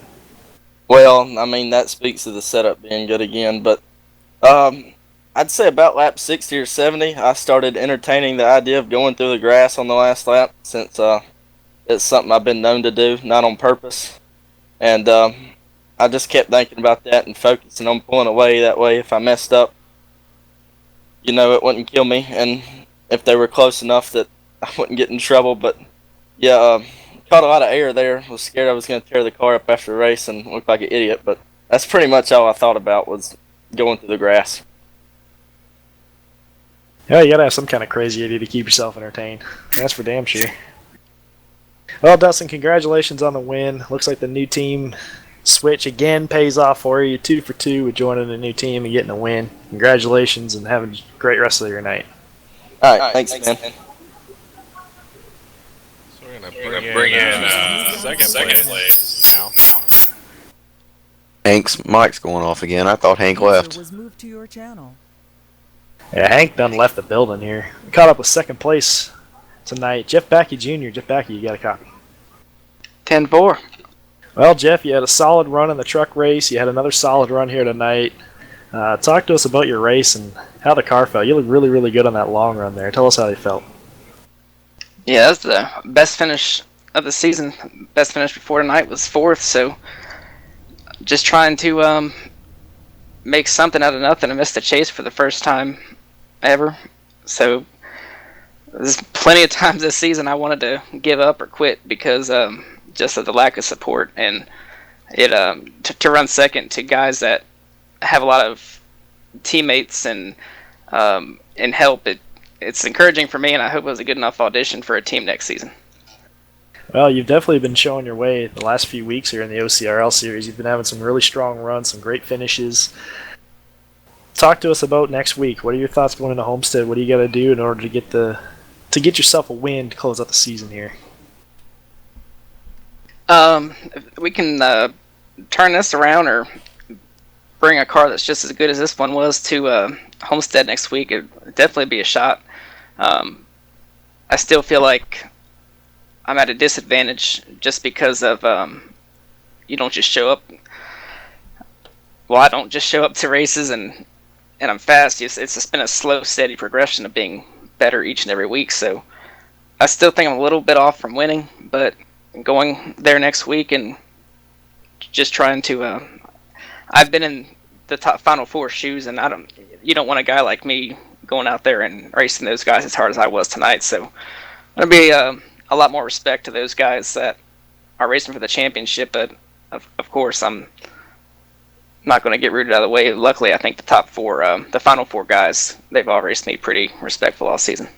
Well, I mean, that speaks to the setup being good again, but I'd say about lap 60 or 70, I started entertaining the idea of going through the grass on the last lap, since it's something I've been known to do, not on purpose. And I just kept thinking about that and focusing on pulling away. That way, if I messed up, it wouldn't kill me, and if they were close enough that I wouldn't get in trouble. But yeah, caught a lot of air there. Was scared I was going to tear the car up after the race and look like an idiot. But that's pretty much all I thought about, was going through the grass. Yeah, you gotta have some kind of crazy idea to keep yourself entertained. That's for damn sure. Well, Dustin, congratulations on the win. Looks like the new team switch again pays off for you. 2 for 2 with joining a new team and getting a win. Congratulations and having a great rest of your night. All right, thanks, man. So we're going to bring in second place now. Hank's mic's going off again. I thought Hank User left. was moved to your channel. Yeah, Hank done left the building here. We caught up with second place tonight. Jeff Backey Jr. Jeff Backey, you got a copy. 10-4. Well, Jeff, you had a solid run in the truck race. You had another solid run here tonight. Talk to us about your race and how the car felt. You looked really, really good on that long run there. Tell us how you felt. Yeah, that's the best finish of the season. Best finish before tonight was 4th, so just trying to make something out of nothing. I missed the chase for the first time ever. So there's plenty of times this season I wanted to give up or quit because just of the lack of support, and it to run second to guys that have a lot of teammates and help. It's encouraging for me, and I hope it was a good enough audition for a team next season. Well, you've definitely been showing your way the last few weeks here in the OCRL series. You've been having some really strong runs, some great finishes. Talk to us about next week. What are your thoughts going into Homestead? What do you got to do in order to get yourself a win to close out the season here? If we can turn this around or bring a car that's just as good as this one was to Homestead next week, it'd definitely be a shot. I still feel like I'm at a disadvantage just because of you don't just show up. Well, I don't just show up to races and I'm fast. It's just been a slow, steady progression of being better each and every week. So I still think I'm a little bit off from winning, but going there next week and just trying to I've been in the top Final Four shoes, and you don't want a guy like me going out there and racing those guys as hard as I was tonight. So there'll be a lot more respect to those guys that are racing for the championship. But of course, I'm not going to get rooted out of the way. Luckily, I think the top four, the Final Four guys, they've all raced me pretty respectful all season.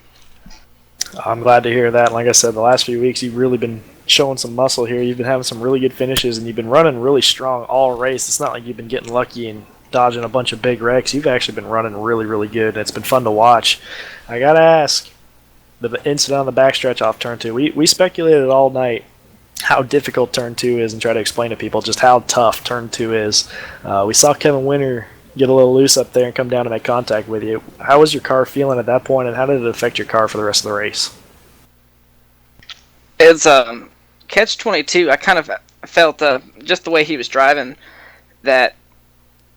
I'm glad to hear that. Like I said, the last few weeks you've really been showing some muscle here. You've been having some really good finishes, and you've been running really strong all race. It's not like you've been getting lucky and dodging a bunch of big wrecks. You've actually been running really, really good, and it's been fun to watch. I got to ask, the incident on the backstretch off turn 2, we speculated all night how difficult turn 2 is and try to explain to people just how tough turn 2 is. We saw Kevin Winter get a little loose up there and come down to make contact with you. How was your car feeling at that point, and how did it affect your car for the rest of the race? It's catch 22. I kind of felt just the way he was driving, that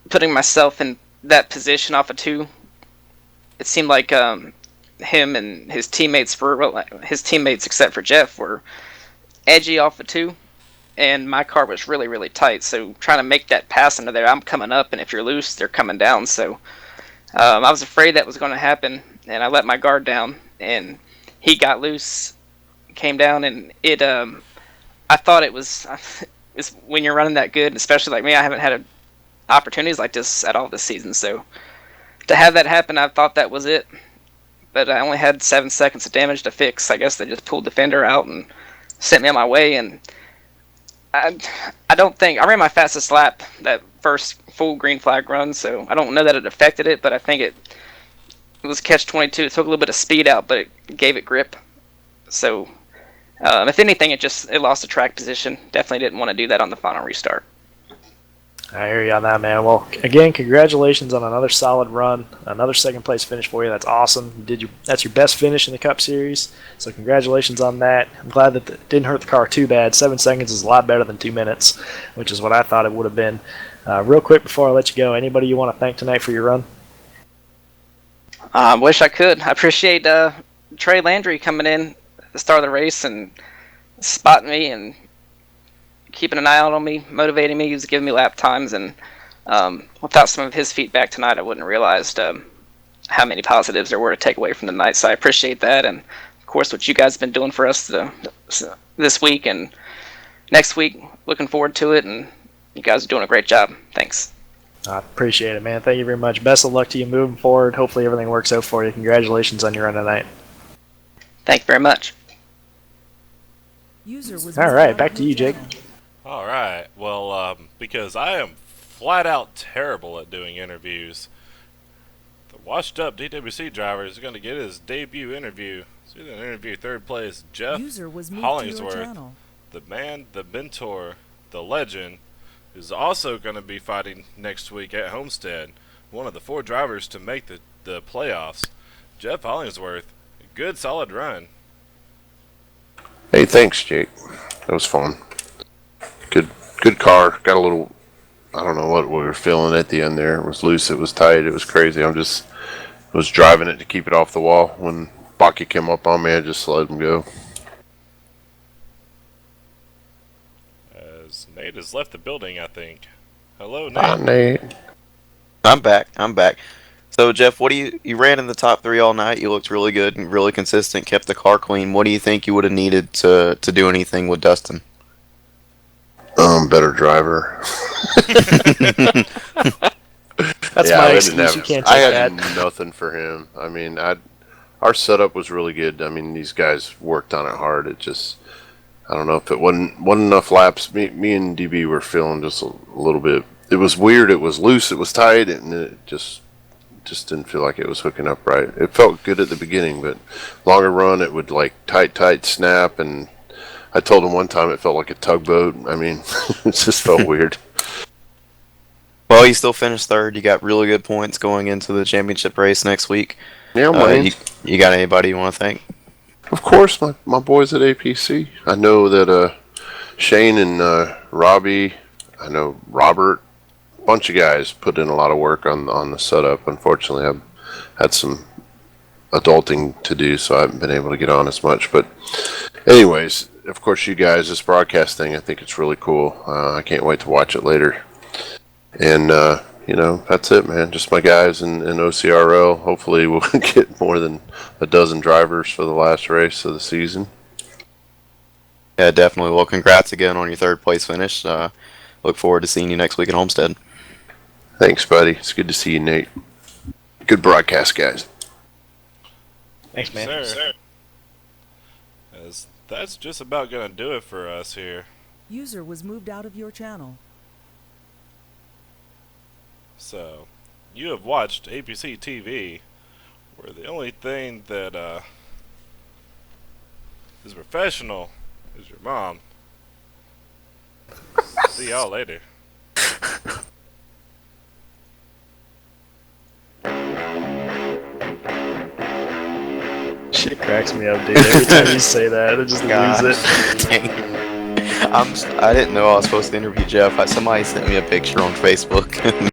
putting myself in that position off of 2, it seemed like him and his teammates except for Jeff were edgy off of 2, and my car was really, really tight. So trying to make that pass into there, I'm coming up, and if you're loose, they're coming down. So I was afraid that was going to happen, and I let my guard down, and he got loose, came down, and it. I thought it was. It's when you're running that good, especially like me. I haven't had opportunities like this at all this season, so to have that happen, I thought that was it. But I only had 7 seconds of damage to fix. I guess they just pulled the fender out and sent me on my way, and I don't think I ran my fastest lap that first full green flag run, so I don't know that it affected it, but I think it was catch 22. It took a little bit of speed out, but it gave it grip. So if anything, it lost the track position. Definitely didn't want to do that on the final restart. I hear you on that, man. Well, again, congratulations on another solid run, another second place finish for you. That's awesome. That's your best finish in the Cup Series, so congratulations on that. I'm glad that it didn't hurt the car too bad. 7 seconds is a lot better than 2 minutes, which is what I thought it would have been. Real quick before I let you go, anybody you want to thank tonight for your run? I wish I could. I appreciate Trey Landry coming in at the start of the race and spotting me and keeping an eye out on me, motivating me. He was giving me lap times, and without some of his feedback tonight, I wouldn't have realized how many positives there were to take away from the night. So I appreciate that, and of course what you guys have been doing for us this week and next week. Looking forward to it, and you guys are doing a great job. Thanks. I appreciate it, man. Thank you very much. Best of luck to you moving forward. Hopefully everything works out for you. Congratulations on your run tonight. Thank you very much. All right, back to you, Jake. All right. Well, because I am flat out terrible at doing interviews, the washed-up DWC driver is going to get his debut interview. So he's going to interview third place Jeff Hollingsworth, the man, the mentor, the legend, who's also going to be fighting next week at Homestead. One of the 4 drivers to make the playoffs. Jeff Hollingsworth, good solid run. Hey, thanks, Jake. That was fun. Good car. Got a little, I don't know what we were feeling at the end there. It was loose, it was tight, it was crazy. Was driving it to keep it off the wall. When Baki came up on me, I just let him go. As Nate has left the building, I think. Hello, Nate. Bye, Nate. I'm back. So, Jeff, what do you ran in the top 3 all night. You looked really good and really consistent, kept the car clean. What do you think you would have needed to do anything with Dustin? Better driver. That's my excuse. You can't take I had that. nothing for him. I mean, our setup was really good. I mean, these guys worked on it hard. It just, I don't know if it wasn't enough laps. Me and DB were feeling just a little bit. It was weird. It was loose. It was tight, and it just didn't feel like it was hooking up right. It felt good at the beginning, but longer run, it would like tight snap, and I told him one time it felt like a tugboat. I mean, it just felt weird. Well, you still finished third. You got really good points going into the championship race next week. Yeah, you got anybody you want to thank? Of course, my boys at APC. I know that Shane and Robbie, I know Robert, a bunch of guys put in a lot of work on the setup. Unfortunately, I've had some adulting to do, so I haven't been able to get on as much. But anyways, of course, you guys, this broadcast thing, I think it's really cool. I can't wait to watch it later. And that's it, man. Just my guys in OCRL. Hopefully, we'll get more than a dozen drivers for the last race of the season. Yeah, definitely. Well, congrats again on your third place finish. Look forward to seeing you next week at Homestead. Thanks, buddy. It's good to see you, Nate. Good broadcast, guys. Thanks, man. Yes, sir. As that's just about gonna do it for us here. User was moved out of your channel. So, you have watched APCtv, where the only thing that is professional is your mom. See y'all later. Shit cracks me up, dude. Every time you say that, I just lose it. Dang. I didn't know I was supposed to interview Jeff. Somebody sent me a picture on Facebook, and